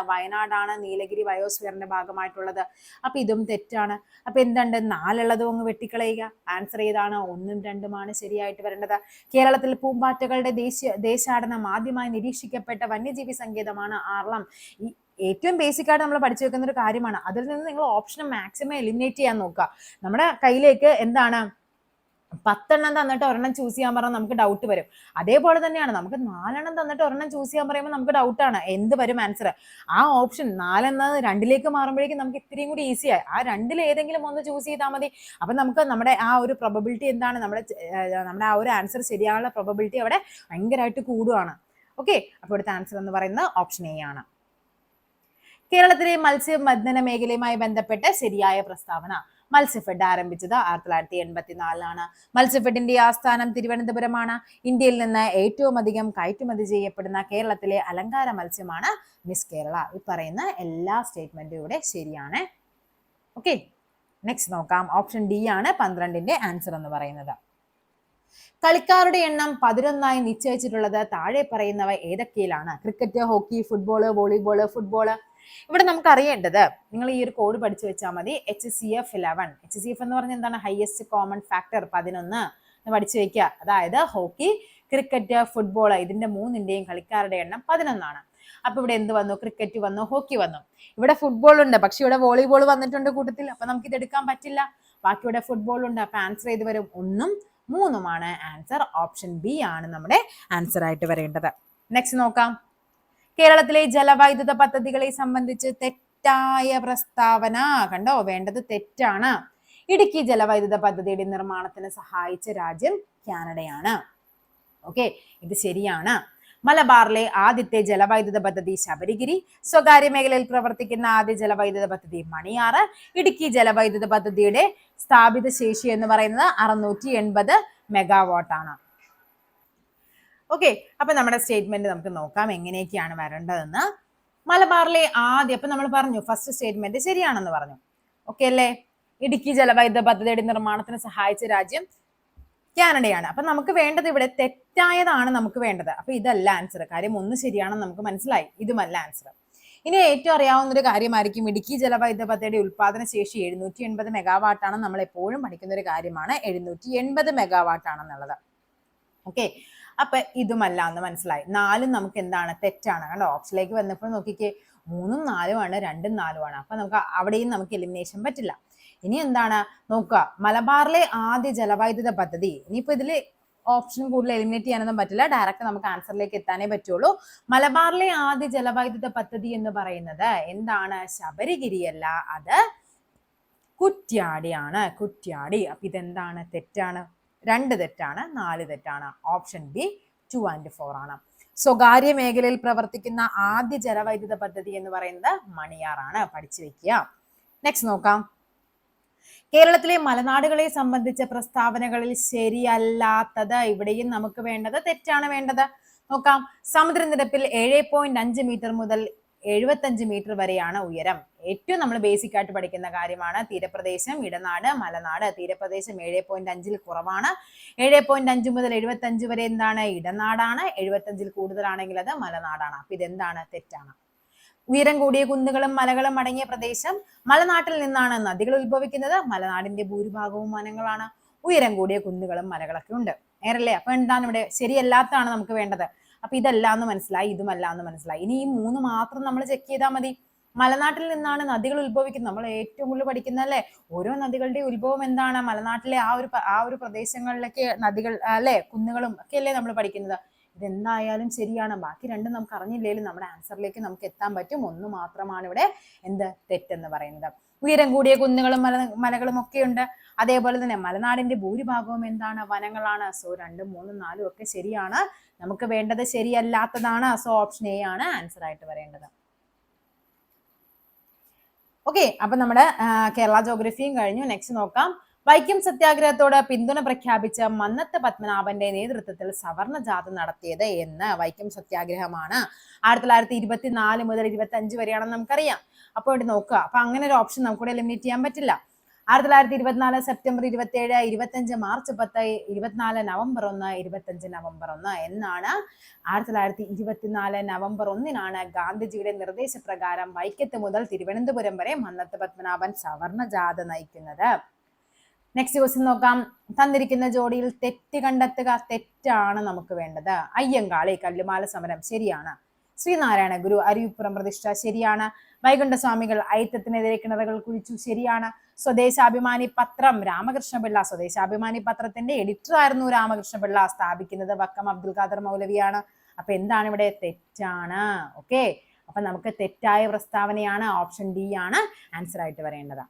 A: വയനാടാണ് നീലഗിരി ബയോസ്ഫിയറിന്റെ ഭാഗമായിട്ടുള്ളത്. അപ്പൊ ഇതും തെറ്റാണ്. അപ്പൊ എന്തുണ്ട്? 4 ഉള്ളതും അങ്ങ് വെട്ടിക്കളയുക. ആൻസർ ഏതാണ്? 1ഉം 2ഉമാണ് ശരിയായിട്ട് വരേണ്ടത്. കേരളത്തിൽ പൂമ്പാറ്റകളുടെ ദേശാടനം ആദ്യമായി നിരീക്ഷിക്കപ്പെട്ട വന്യജീവി സങ്കേതമാണ് ആറളം. ഏറ്റവും ബേസിക് ആയിട്ട് നമ്മൾ പഠിച്ചു വെക്കുന്ന ഒരു കാര്യമാണ്. അതിൽ നിന്ന് നിങ്ങൾ ഓപ്ഷൻ മാക്സിമം എലിമിനേറ്റ് ചെയ്യാൻ നോക്കുക. നമ്മുടെ കയ്യിലേക്ക് എന്താണ് 10 എണ്ണം തന്നിട്ട് ഒരെണ്ണം ചൂസ് ചെയ്യാൻ പറഞ്ഞാൽ നമുക്ക് ഡൗട്ട് വരും. അതേപോലെ തന്നെയാണ്, നമുക്ക് 4 എണ്ണം തന്നിട്ട് ഒരെണ്ണം ചൂസ് ചെയ്യാൻ പറയുമ്പോൾ നമുക്ക് ഡൗട്ടാണ്, എന്ത് വരും ആൻസർ. ആ ഓപ്ഷൻ 4 എന്നത് 2ലേക്ക് മാറുമ്പോഴേക്കും നമുക്ക് ഇത്രയും കൂടി ഈസിയായി. ആ 2ൽ ഏതെങ്കിലും ഒന്ന് ചൂസ് ചെയ്താൽ മതി. അപ്പൊ നമുക്ക് നമ്മുടെ ആ ഒരു പ്രോബബിലിറ്റി എന്താണ്, നമ്മുടെ ആ ഒരു ആൻസർ ശരിയാനുള്ള പ്രോബബിലിറ്റി അവിടെ ഭയങ്കരമായിട്ട് കൂടുകയാണ്. ഓക്കെ, അപ്പോൾ ഇവിടുത്തെ ആൻസർ എന്ന് പറയുന്നത് ഓപ്ഷൻ എ ആണ്. കേരളത്തിലെ മത്സ്യബന്ധന മേഖലയുമായി ബന്ധപ്പെട്ട ശരിയായ പ്രസ്താവന. മത്സ്യഫെഡ് ആരംഭിച്ചത് 1984 മത്സ്യഫെഡിന്റെ ആസ്ഥാനം തിരുവനന്തപുരമാണ്. ഇന്ത്യയിൽ നിന്ന് ഏറ്റവും അധികം കയറ്റുമതി ചെയ്യപ്പെടുന്ന കേരളത്തിലെ അലങ്കാര മത്സ്യമാണ് മിസ് കേരള. ഈ പറയുന്ന എല്ലാ സ്റ്റേറ്റ്മെന്റും ഇവിടെ ശരിയാണ്. ഓക്കെ, നെക്സ്റ്റ് നോക്കാം. ഓപ്ഷൻ ഡി ആണ് 12ന്റെ ആൻസർ എന്ന് പറയുന്നത്. കളിക്കാരുടെ എണ്ണം 11ആയി നിശ്ചയിച്ചിട്ടുള്ളത് താഴെ പറയുന്നവ ഏതൊക്കെയിലാണ്? Cricket, hockey, football, volleyball, football. ഇവിടെ നമുക്ക് അറിയേണ്ടത്, നിങ്ങൾ ഈ ഒരു കോഡ് പഠിച്ചു വെച്ചാൽ മതി. HCF 11. HCF എന്ന് പറഞ്ഞാൽ എന്താണ്? ഹയസ്റ്റ് കോമൺ ഫാക്ടർ 11 പഠിച്ചു വെക്കുക. അതായത് ഹോക്കി, ക്രിക്കറ്റ്, ഫുട്ബോൾ, ഇതിന്റെ 3ന്റെയും കളിക്കാരുടെ എണ്ണം 11ആണ്. അപ്പൊ ഇവിടെ എന്ത് വന്നു? ക്രിക്കറ്റ് വന്നു, ഹോക്കി വന്നു. ഇവിടെ ഫുട്ബോൾ ഉണ്ട്, പക്ഷെ ഇവിടെ വോളിബോൾ വന്നിട്ടുണ്ട് കൂട്ടത്തിൽ. അപ്പൊ നമുക്ക് ഇത് എടുക്കാൻ പറ്റില്ല. ബാക്കി ഇവിടെ ഫുട്ബോൾ ഉണ്ട്. അപ്പൊ ആൻസർ ചെയ്ത് വരും 1ഉം 3ഉമാണ് ആൻസർ. ഓപ്ഷൻ ബി ആണ് നമ്മുടെ ആൻസർ ആയിട്ട് വരേണ്ടത്. നെക്സ്റ്റ് നോക്കാം. കേരളത്തിലെ ജലവൈദ്യുത പദ്ധതികളെ സംബന്ധിച്ച് തെറ്റായ പ്രസ്താവന. കണ്ടോ, വേണ്ടത് തെറ്റാണ്. ഇടുക്കി ജലവൈദ്യുത പദ്ധതിയുടെ നിർമ്മാണത്തിന് സഹായിച്ച രാജ്യം കാനഡയാണ്. ഓക്കെ, ഇത് ശരിയാണ്. മലബാറിലെ ആദ്യത്തെ ജലവൈദ്യുത പദ്ധതി ശബരിഗിരി. സ്വകാര്യ മേഖലയിൽ പ്രവർത്തിക്കുന്ന ആദ്യ ജലവൈദ്യുത പദ്ധതി മണിയാറ്. ഇടുക്കി ജലവൈദ്യുത പദ്ധതിയുടെ സ്ഥാപിത ശേഷി എന്ന് പറയുന്നത് 680 മെഗാവാട്ടാണ്. ഓക്കെ, അപ്പൊ നമ്മുടെ സ്റ്റേറ്റ്മെന്റ് നമുക്ക് നോക്കാം എങ്ങനെയൊക്കെയാണ് വരേണ്ടതെന്ന്. മലബാറിലെ ആദ്യം, അപ്പൊ നമ്മൾ പറഞ്ഞു ഫസ്റ്റ് സ്റ്റേറ്റ്മെന്റ് ശരിയാണെന്ന് പറഞ്ഞു. ഓക്കെ അല്ലേ? ഇടുക്കി ജലവൈദ്യുത പദ്ധതിയുടെ നിർമ്മാണത്തിന് സഹായിച്ച രാജ്യം കാനഡയാണ്. അപ്പൊ നമുക്ക് വേണ്ടത് ഇവിടെ തെറ്റായതാണ് നമുക്ക് വേണ്ടത്. അപ്പൊ ഇതല്ല ആൻസർ. കാര്യം 1 ശരിയാണെന്ന് നമുക്ക് മനസ്സിലായി, ഇതുമല്ല ആൻസർ. ഇനി ഏറ്റവും അറിയാവുന്ന ഒരു കാര്യമായിരിക്കും, ഇടുക്കി ജലവൈദ്യുത പദ്ധതിയുടെ ഉൽപാദന ശേഷി 780 മെഗാവാട്ടാണ്. നമ്മൾ എപ്പോഴും പഠിക്കുന്ന ഒരു കാര്യമാണ് 780 മെഗാവാട്ടാണെന്നുള്ളത്. ഓക്കെ, അപ്പൊ ഇതുമല്ല എന്ന് മനസ്സിലായി. 4ഉം നമുക്ക് എന്താണ്? തെറ്റാണ്. കണ്ടോ, ഓപ്ഷനിലേക്ക് വന്നപ്പോൾ നോക്കിക്കേ, 3ഉം 4ഉമാണ്, 2ഉം 4ഉമാണ്. അപ്പൊ നമുക്ക് അവിടെയും നമുക്ക് എലിമിനേഷൻ പറ്റില്ല. ഇനി എന്താണ് നോക്കുക, മലബാറിലെ ആദ്യ ജലവൈദ്യുത പദ്ധതി. ഇനിയിപ്പോ ഇതില് ഓപ്ഷൻ കൂടുതൽ എലിമിനേറ്റ് ചെയ്യാനൊന്നും പറ്റില്ല, ഡയറക്റ്റ് നമുക്ക് ആൻസറിലേക്ക് എത്താനേ പറ്റുള്ളൂ. മലബാറിലെ ആദ്യ ജലവൈദ്യുത പദ്ധതി എന്ന് പറയുന്നത് എന്താണ്? ശബരിഗിരിയല്ല, അത് കുറ്റ്യാടിയാണ്. കുറ്റ്യാടി. അപ്പൊ ഇതെന്താണ്? തെറ്റാണ്. 2 തെറ്റാണ്, 4 തെറ്റാണ്. ഓപ്ഷൻ ബി 2 and 4 ആണ്. സ്വകാര്യ മേഖലയിൽ പ്രവർത്തിക്കുന്ന ആദ്യ ജലവൈദ്യുത പദ്ധതി എന്ന് പറയുന്നത് മണിയാറാണ്. പഠിച്ചു വെക്കുക. നെക്സ്റ്റ് നോക്കാം. കേരളത്തിലെ മലനാടുകളെ സംബന്ധിച്ച പ്രസ്താവനകളിൽ ശരിയല്ലാത്തത്. ഇവിടെയും നമുക്ക് വേണ്ടത് തെറ്റാണ് വേണ്ടത്. നോക്കാം. സമുദ്രനിരപ്പിൽ 7.5 മീറ്റർ മുതൽ 75 മീറ്റർ വരെയാണ് ഉയരം. ഏറ്റവും നമ്മൾ ബേസിക് ആയിട്ട് പഠിക്കുന്ന കാര്യമാണ്. തീരപ്രദേശം, ഇടനാട്, മലനാട്. തീരപ്രദേശം 7.5 കുറവാണ്. 7.5 മുതൽ 75 വരെ എന്താണ്? ഇടനാടാണ്. 75 കൂടുതലാണെങ്കിൽ അത് മലനാടാണ്. അപ്പൊ ഇതെന്താണ്? തെറ്റാണ്. ഉയരം കൂടിയ കുന്നുകളും മലകളും അടങ്ങിയ പ്രദേശം. മലനാട്ടിൽ നിന്നാണ് നദികൾ ഉത്ഭവിക്കുന്നത്. മലനാടിന്റെ ഭൂരിഭാഗവും വനങ്ങളാണ്. ഉയരം കൂടിയ കുന്നുകളും മലകളൊക്കെ ഉണ്ട്. നേരല്ലേ? അപ്പൊ എന്താണ് ഇവിടെ? ശരിയല്ലാത്തതാണ് നമുക്ക് വേണ്ടത്. അപ്പൊ ഇതല്ല എന്ന് മനസ്സിലായി, ഇതുമല്ല എന്ന് മനസ്സിലായി. ഇനി ഈ 3 മാത്രം നമ്മൾ ചെക്ക് ചെയ്താൽ മതി. മലനാട്ടിൽ നിന്നാണ് നദികൾ ഉത്ഭവിക്കുന്നത്. നമ്മൾ ഏറ്റവും കൂടുതൽ പഠിക്കുന്നല്ലേ ഓരോ നദികളുടെ ഉത്ഭവം എന്താണ്? മലനാട്ടിലെ ആ ഒരു പ്രദേശങ്ങളിലൊക്കെ നദികൾ അല്ലെ, കുന്നുകളും ഒക്കെ അല്ലേ നമ്മൾ പഠിക്കുന്നത്. ഇതെന്തായാലും ശരിയാണ്. ബാക്കി രണ്ടും നമുക്ക് അറിഞ്ഞില്ലെങ്കിലും നമ്മുടെ ആൻസറിലേക്ക് നമുക്ക് എത്താൻ പറ്റും. 1 മാത്രമാണ് ഇവിടെ എന്ത്? തെറ്റെന്ന് പറയുന്നത്. ഉയരം കൂടിയ കുന്നുകളും മലകളും ഒക്കെ ഉണ്ട്. അതേപോലെ തന്നെ മലനാടിന്റെ ഭൂരിഭാഗവും എന്താണ്? വനങ്ങളാണ്. സോ 2, 3, 4 ഒക്കെ ശരിയാണ്. നമുക്ക് വേണ്ടത് ശരിയല്ലാത്തതാണ്. സോ ഓപ്ഷൻ എ ആണ് ആൻസർ ആയിട്ട് വരേണ്ടത്. ഓക്കെ, അപ്പൊ നമ്മുടെ കേരള ജോഗ്രഫിയും കഴിഞ്ഞു. നെക്സ്റ്റ് നോക്കാം. വൈക്കം സത്യാഗ്രഹത്തോട് പിന്തുണ പ്രഖ്യാപിച്ച മന്നത്ത് പത്മനാഭന്റെ നേതൃത്വത്തിൽ സവർണ ജാഥ നടത്തിയത് എന്ന്? വൈക്കം സത്യാഗ്രഹമാണ്. 1924 മുതൽ 25 വരെയാണെന്ന് നമുക്കറിയാം. അപ്പോൾ ഇവിടെ നോക്കുക. അപ്പൊ അങ്ങനെ ഒരു ഓപ്ഷൻ നമുക്കിവിടെ എലിമിനേറ്റ് ചെയ്യാൻ പറ്റില്ല. 1924 സെപ്റ്റംബർ 27, 25 മാർച്ച് 10, 24 നവംബർ 1, 25 നവംബർ 1 എന്നാണ്. 1924 നവംബർ 1 ഗാന്ധിജിയുടെ നിർദ്ദേശപ്രകാരം വൈക്കത്ത് മുതൽ തിരുവനന്തപുരം വരെ മന്നത്ത് പത്മനാഭൻ സവർണ ജാഥ നയിക്കുന്നത്. നെക്സ്റ്റ് ക്വസ്റ്റ്യൻ നോക്കാം. തന്നിരിക്കുന്ന ജോഡിയിൽ തെറ്റ് കണ്ടെത്തുക. തെറ്റാണ് നമുക്ക് വേണ്ടത്. അയ്യങ്കാളി കല്ലുമാല സമരം ശരിയാണ്. ശ്രീനാരായണ ഗുരു അരുവിപ്പുറം പ്രതിഷ്ഠ ശരിയാണ്. വൈകുണ്ഠസ്വാമികൾ അയിത്തത്തിനെതിരെ കിണറുകൾ കുഴിച്ചു ശരിയാണ്. സ്വദേശാഭിമാനി പത്രം രാമകൃഷ്ണപിള്ള, സ്വദേശാഭിമാനി പത്രത്തിന്റെ എഡിറ്റർ ആയിരുന്നു രാമകൃഷ്ണപിള്ള. സ്ഥാപിക്കുന്നത് വക്കം അബ്ദുൽ ഖാദർ മൗലവിയാണ്. അപ്പൊ എന്താണ് ഇവിടെ? തെറ്റാണ്. ഓക്കെ, അപ്പൊ നമുക്ക് തെറ്റായ പ്രസ്താവനയാണ്. ഓപ്ഷൻ ഡി ആണ് ആൻസർ ആയിട്ട് വരേണ്ടത്.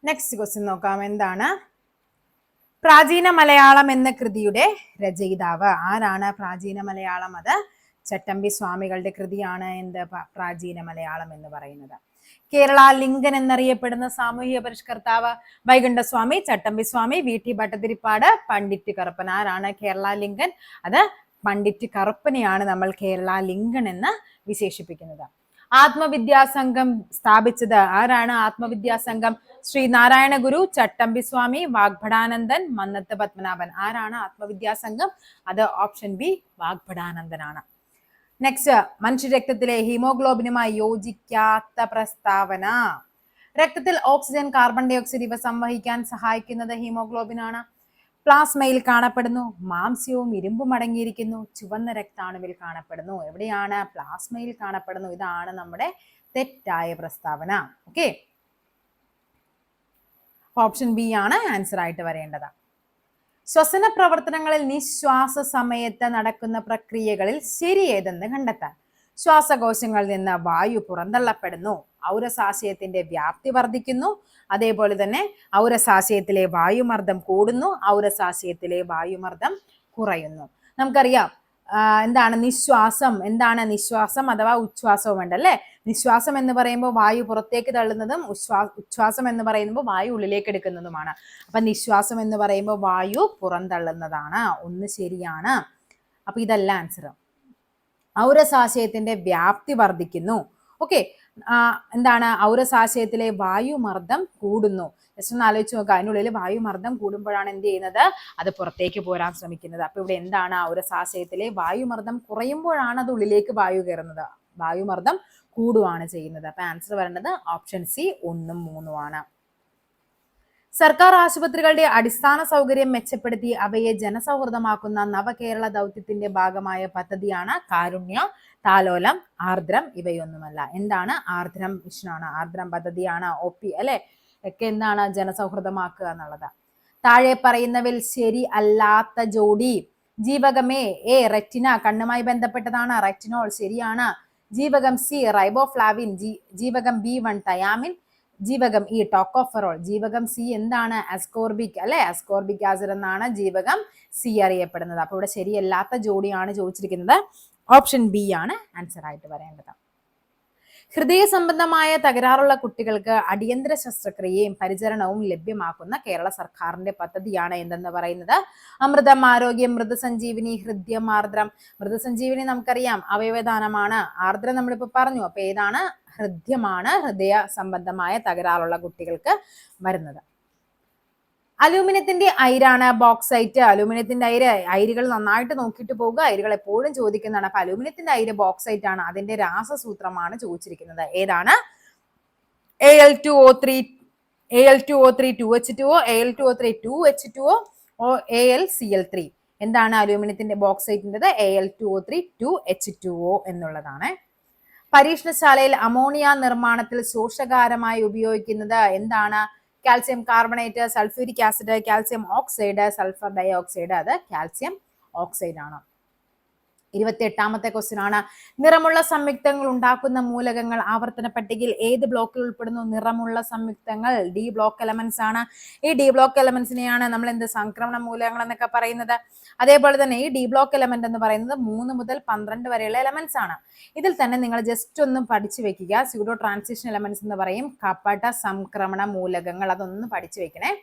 A: നെക്സ്റ്റ് ക്വസ്റ്റ്യൻ നോക്കാം. എന്താണ്? പ്രാചീന മലയാളം എന്ന കൃതിയുടെ രചയിതാവ് ആരാണ്? പ്രാചീന മലയാളം, അത് ചട്ടമ്പി സ്വാമികളുടെ കൃതിയാണ്. എന്ത്? പ്രാചീന മലയാളം എന്ന് പറയുന്നത്. കേരള ലിങ്കൻ എന്നറിയപ്പെടുന്ന സാമൂഹിക പരിഷ്കർത്താവ് വൈകുണ്ഠസ്വാമി, ചട്ടമ്പി സ്വാമി, VT ഭട്ടതിരിപ്പാട്, പണ്ഡിറ്റ് കറുപ്പൻ. ആരാണ് കേരള ലിങ്കൻ? അത് പണ്ഡിറ്റ് കറുപ്പനെയാണ് നമ്മൾ കേരള ലിങ്കൻ എന്ന് വിശേഷിപ്പിക്കുന്നത്. ആത്മവിദ്യാസംഘം സ്ഥാപിച്ചത് ആരാണ്? ആത്മവിദ്യാസംഘം ശ്രീനാരായണ ഗുരു, ചട്ടമ്പി സ്വാമി, വാഗ്ഭടാനന്ദൻ, മന്നത്ത് പത്മനാഭൻ. ആരാണ് ആത്മവിദ്യാസംഘം? അത് ഓപ്ഷൻ ബി വാഗ്ഭടാനന്ദനാണ്. നെക്സ്റ്റ്, മനുഷ്യരക്തത്തിലെ ഹീമോഗ്ലോബിനുമായി യോജിക്കാത്ത പ്രസ്താവന. രക്തത്തിൽ ഓക്സിജൻ, കാർബൺ ഡൈ ഓക്സൈഡ് ഇവ സംവഹിക്കാൻ സഹായിക്കുന്നത് ഹീമോഗ്ലോബിനാണ്. പ്ലാസ്മയിൽ കാണപ്പെടുന്നു. മാംസ്യവും ഇരുമ്പും അടങ്ങിയിരിക്കുന്നു. ചുവന്ന രക്താണുവിൽ കാണപ്പെടുന്നു. എവിടെയാണ്? പ്ലാസ്മയിൽ കാണപ്പെടുന്നു. ഇതാണ് നമ്മുടെ തെറ്റായ പ്രസ്താവന. ഓക്കെ, ഓപ്ഷൻ ബി ആണ് ആൻസർ ആയിട്ട് വരേണ്ടത്. ശ്വസന പ്രവർത്തനങ്ങളിൽ നിശ്വാസ സമയത്ത് നടക്കുന്ന പ്രക്രിയകളിൽ ശരി ഏതെന്ന് കണ്ടെത്താൻ. ശ്വാസകോശങ്ങളിൽ നിന്ന് വായു പുറന്തള്ളപ്പെടുന്നു. ഔരസാശയത്തിന്റെ വ്യാപ്തി വർദ്ധിക്കുന്നു. അതേപോലെ തന്നെ ഔരസാശയത്തിലെ വായുമർദ്ദം കൂടുന്നു. ഔരസാശയത്തിലെ വായുമർദ്ദം കുറയുന്നു. നമുക്കറിയാം എന്താണ് നിശ്വാസം. എന്താണ് നിശ്വാസം അഥവാ ഉച്ഛ്വാസവും ഉണ്ടല്ലേ. നിശ്വാസം എന്ന് പറയുമ്പോൾ വായു പുറത്തേക്ക് തള്ളുന്നതും ഉച്ഛ്വാസം എന്ന് പറയുമ്പോൾ വായു ഉള്ളിലേക്ക് എടുക്കുന്നതുമാണ്. അപ്പൊ നിശ്വാസം എന്ന് പറയുമ്പോൾ വായു പുറന്തള്ളുന്നതാണ്. ഒന്ന് ശരിയാണ്. അപ്പൊ ഇതല്ല ആൻസർ. ഔരസാശയത്തിന്റെ വ്യാപ്തി വർദ്ധിക്കുന്നു. ഓക്കെ, എന്താണ്? ഔരസാശയത്തിലെ വായുമർദ്ദം കൂടുന്നു. ജസ്റ്റ് ഒന്ന് ആലോചിച്ച് നോക്കുക. അതിനുള്ളിൽ വായുമർദ്ദം കൂടുമ്പോഴാണ് എന്ത് ചെയ്യുന്നത്? അത് പുറത്തേക്ക് പോരാൻ ശ്രമിക്കുന്നത്. അപ്പൊ ഇവിടെ എന്താണ്? ഔരസാശയത്തിലെ വായുമർദ്ദം കുറയുമ്പോഴാണ് അത് ഉള്ളിലേക്ക് വായു കയറുന്നത്. വായുമർദ്ദം കൂടുകയാണ് ചെയ്യുന്നത്. അപ്പൊ ആൻസർ വരേണ്ടത് ഓപ്ഷൻ സി 1, 3 ആണ്. സർക്കാർ ആശുപത്രികളുടെ അടിസ്ഥാന സൗകര്യം മെച്ചപ്പെടുത്തി അവയെ ജനസൗഹൃദമാക്കുന്ന നവകേരള ദൗത്യത്തിന്റെ ഭാഗമായ പദ്ധതിയാണ് കാരുണ്യ, താലോലം, ആർദ്രം. ഇവയൊന്നുമല്ല. എന്താണ്? ആർദ്രം മിഷനാണ്. ആർദ്രം പദ്ധതിയാണ്. OP അല്ലെ, ഒക്കെ എന്താണ് ജനസൗഹൃദമാക്കുക എന്നുള്ളത്. താഴെ പറയുന്നവയിൽ ശരി അല്ലാത്ത ജോഡി. ജീവകമേ എ റെറ്റിന, കണ്ണുമായി ബന്ധപ്പെട്ടതാണ്, റെറ്റിനോൾ ശരിയാണ്. ജീവകം സി റൈബോഫ്ലാവിൻ, ജീവകം B1 തയാമിൻ, ജീവകം ഇ ടോക്കോഫെറോൾ. ജീവകം സി എന്താണ്? അസ്കോർബിക് അല്ലെ, അസ്കോർബിക് ആസിഡ് എന്നാണ് ജീവകം സി അറിയപ്പെടുന്നത്. അപ്പൊ ഇവിടെ ശരിയല്ലാത്ത ജോഡിയാണ് ചോദിച്ചിരിക്കുന്നത്. ഓപ്ഷൻ ബി ആണ് ആൻസർ ആയിട്ട് വരേണ്ടത്. ഹൃദയ സംബന്ധമായ തകരാറുള്ള കുട്ടികൾക്ക് അടിയന്തര ശസ്ത്രക്രിയയും പരിചരണവും ലഭ്യമാക്കുന്ന കേരള സർക്കാരിന്റെ പദ്ധതിയാണ് എന്തെന്ന് പറയുന്നത്? അമൃതം, ആരോഗ്യം, മൃതസഞ്ജീവിനി, ഹൃദ്യം, ആർദ്രം. മൃതസഞ്ജീവിനി നമുക്കറിയാം അവയവദാനമാണ്, ആർദ്രം നമ്മളിപ്പോ പറഞ്ഞു. അപ്പൊ ഏതാണ്? ഹൃദ്യമാണ് ഹൃദയ സംബന്ധമായ തകരാറുള്ള കുട്ടികൾക്ക് വരുന്നത്. അലൂമിനിയത്തിന്റെ അയിരാണ് ബോക്സൈറ്റ്. അലൂമിനിയത്തിന്റെ അയിരുകൾ നന്നായിട്ട് നോക്കിയിട്ട് പോകുക, അയിരുകൾ എപ്പോഴും ചോദിക്കുന്നതാണ്. അപ്പൊ അലൂമിനിയത്തിന്റെ അയിര് ബോക്സൈറ്റ് ആണ്. അതിന്റെ രാസസൂത്രമാണ് ചോദിച്ചിരിക്കുന്നത്. ഏതാണ്? Al2O3 2H2O, Al2O3 2H2O, AlCl3. എന്താണ് അലൂമിനിയത്തിന്റെ ബോക്സൈറ്റിൻ്റെത്? Al2O3 2H2O എന്നുള്ളതാണ്. പരീക്ഷണശാലയിൽ അമോണിയ നിർമ്മാണത്തിൽ ശോഷകാരമായി ഉപയോഗിക്കുന്നത് എന്താണ്? Calcium carbonate, sulphuric acid, calcium oxide, sulphur dioxide. അത് കാൽസ്യം ഓക്സൈഡ് ആണ്. 28ാമത്തെ ക്വസ്റ്റ്യൻ ആണ്. നിറമുള്ള സംയുക്തങ്ങൾ ഉണ്ടാക്കുന്ന മൂലകങ്ങൾ ആവർത്തന പട്ടികയിൽ ഏത് ബ്ലോക്കിൽ ഉൾപ്പെടുന്നു? നിറമുള്ള സംയുക്തങ്ങൾ ഡി ബ്ലോക്ക് എലമെന്റ്സ് ആണ്. ഈ ഡി ബ്ലോക്ക് എലമെന്റ്സിനെയാണ് നമ്മൾ എന്ത് സംക്രമണ മൂലകങ്ങൾ എന്നൊക്കെ പറയുന്നത്. അതേപോലെ തന്നെ ഈ ഡി ബ്ലോക്ക് എലമെന്റ് എന്ന് പറയുന്നത് 3 മുതൽ 12 വരെയുള്ള എലമെന്റ്സ് ആണ്. ഇതിൽ തന്നെ നിങ്ങൾ ജസ്റ്റ് ഒന്ന് പഠിച്ചു വെക്കുക. സ്യൂഡോ ട്രാൻസിഷൻ എലമെന്റ്സ് എന്ന് പറയും. കപട സംക്രമണ മൂലകങ്ങൾ, അതൊന്ന് പഠിച്ചു വെക്കണേ,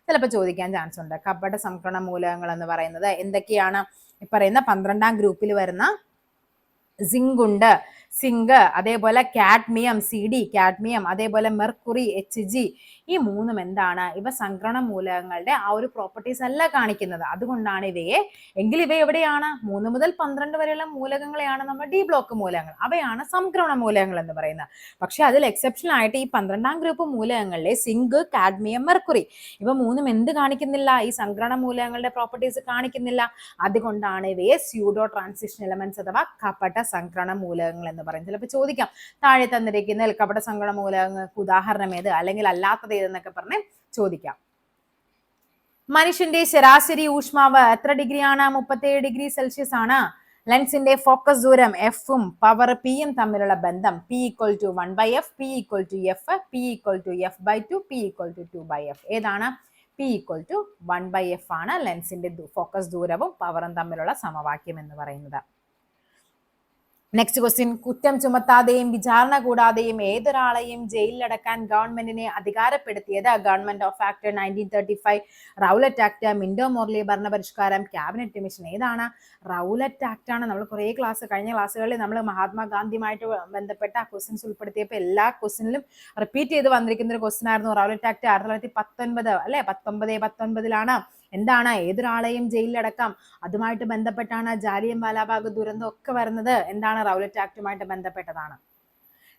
A: ചിലപ്പോൾ ചോദിക്കാൻ ചാൻസ് ഉണ്ട്. കപട സംക്രമണ മൂലകങ്ങൾ എന്ന് പറയുന്നത് എന്തൊക്കെയാണ്? ഈ പറയുന്ന 12ാം ഗ്രൂപ്പിൽ വരുന്ന സിങ്ക് ഉണ്ട്, സിങ്ക്, അതേപോലെ കാഡ്മിയം CD, കാഡ്മിയം, അതേപോലെ മെർക്കുറി Hg. ഈ മൂന്നും എന്താണ്? ഇവ സംക്രമണ മൂലകങ്ങളുടെ ആ ഒരു പ്രോപ്പർട്ടീസ് അല്ല കാണിക്കുന്നത്. അതുകൊണ്ടാണ് ഇവയെ, എങ്കിൽ ഇവ എവിടെയാണ്? 3 മുതൽ 12 വരെയുള്ള മൂലകങ്ങളെയാണ് നമ്മൾ ഡി ബ്ലോക്ക് മൂലകങ്ങൾ, അവയാണ് സംക്രമണ മൂലകങ്ങൾ എന്ന് പറയുന്നത്. പക്ഷെ അതിൽ എക്സെപ്ഷൻ ആയിട്ട് ഈ 12ാം ഗ്രൂപ്പ് മൂലകങ്ങളിലെ സിങ്ക്, കാഡ്മിയം, മെർക്കുറി, ഇവ മൂന്നും എന്ത് കാണിക്കുന്നില്ല? ഈ സംക്രമണ മൂലകങ്ങളുടെ പ്രോപ്പർട്ടീസ് കാണിക്കുന്നില്ല. അതുകൊണ്ടാണ് ഇവയെ സ്യൂഡോ ട്രാൻസിഷൻ എലമെന്റ്സ് അഥവാ കപട സംക്രമണ മൂലകങ്ങൾ എന്ന് പറയും. ചിലപ്പോൾ ചോദിക്കാം, താഴെ തന്നിരിക്കുന്ന കപട സംക്രമണ മൂലകങ്ങൾക്ക് ഉദാഹരണം ഏത്, അല്ലെങ്കിൽ അല്ലാത്തത് ഏതെന്നൊക്കെ പറഞ്ഞ് ചോദിക്കാം. മനുഷ്യന്റെ ശരാശരി ഊഷ്മാവ് എത്ര ഡിഗ്രിയാണ്? 37 ഡിഗ്രി സെൽഷ്യസ് ആണ്. ലെൻസിന്റെ ഫോക്കസ് ദൂരം F-ഉം പവർ P-യും തമ്മിലുള്ള ബന്ധം P = 1/f, P = f, P = f/2, P = 2/f. ഏതാണ്? P = 1/f ആണ് ലെൻസിന്റെ ഫോക്കസ് ദൂരവും പവറും തമ്മിലുള്ള സമവാക്യം എന്ന് പറയുന്നത്. Next question. കുറ്റം ചുമത്താതെയും വിചാരണ കൂടാതെയും ഏതൊരാളെയും ജയിലിലടക്കാൻ ഗവൺമെന്റിനെ അധികാരപ്പെടുത്തിയത്? Government of Act 1935, Rowlatt Act, Minto Morley ഭരണപരിഷ്കാരം, ക്യാബിനറ്റ് മിഷൻ. ഏതാണ്? റൗലറ്റ് ആക്ട് ആണ്. നമ്മൾ കുറേ കഴിഞ്ഞ ക്ലാസ്സുകളിൽ നമ്മൾ മഹാത്മാഗാന്ധിയുമായിട്ട് ബന്ധപ്പെട്ട ക്വസ്റ്റ്യൻസ് ഉൾപ്പെടുത്തിയപ്പോൾ എല്ലാ ക്വസ്റ്റ്യനിലും റിപ്പീറ്റ് ചെയ്ത് വന്നിരിക്കുന്ന ഒരു ക്വസ്റ്റ്യൻ ആയിരുന്നു റൗലറ്റ് ആക്ട്. 1919 അല്ലെ, 1919 എന്താണ്? ഏതൊരാളെയും ജയിലിലടക്കാം. അതുമായിട്ട് ബന്ധപ്പെട്ടാണ് ജാലിയൻ വാലാബാഗ് ദുരന്തം ഒക്കെ വരുന്നത്. എന്താണ്? റൗലറ്റ് ആക്ടുമായിട്ട് ബന്ധപ്പെട്ടതാണ്.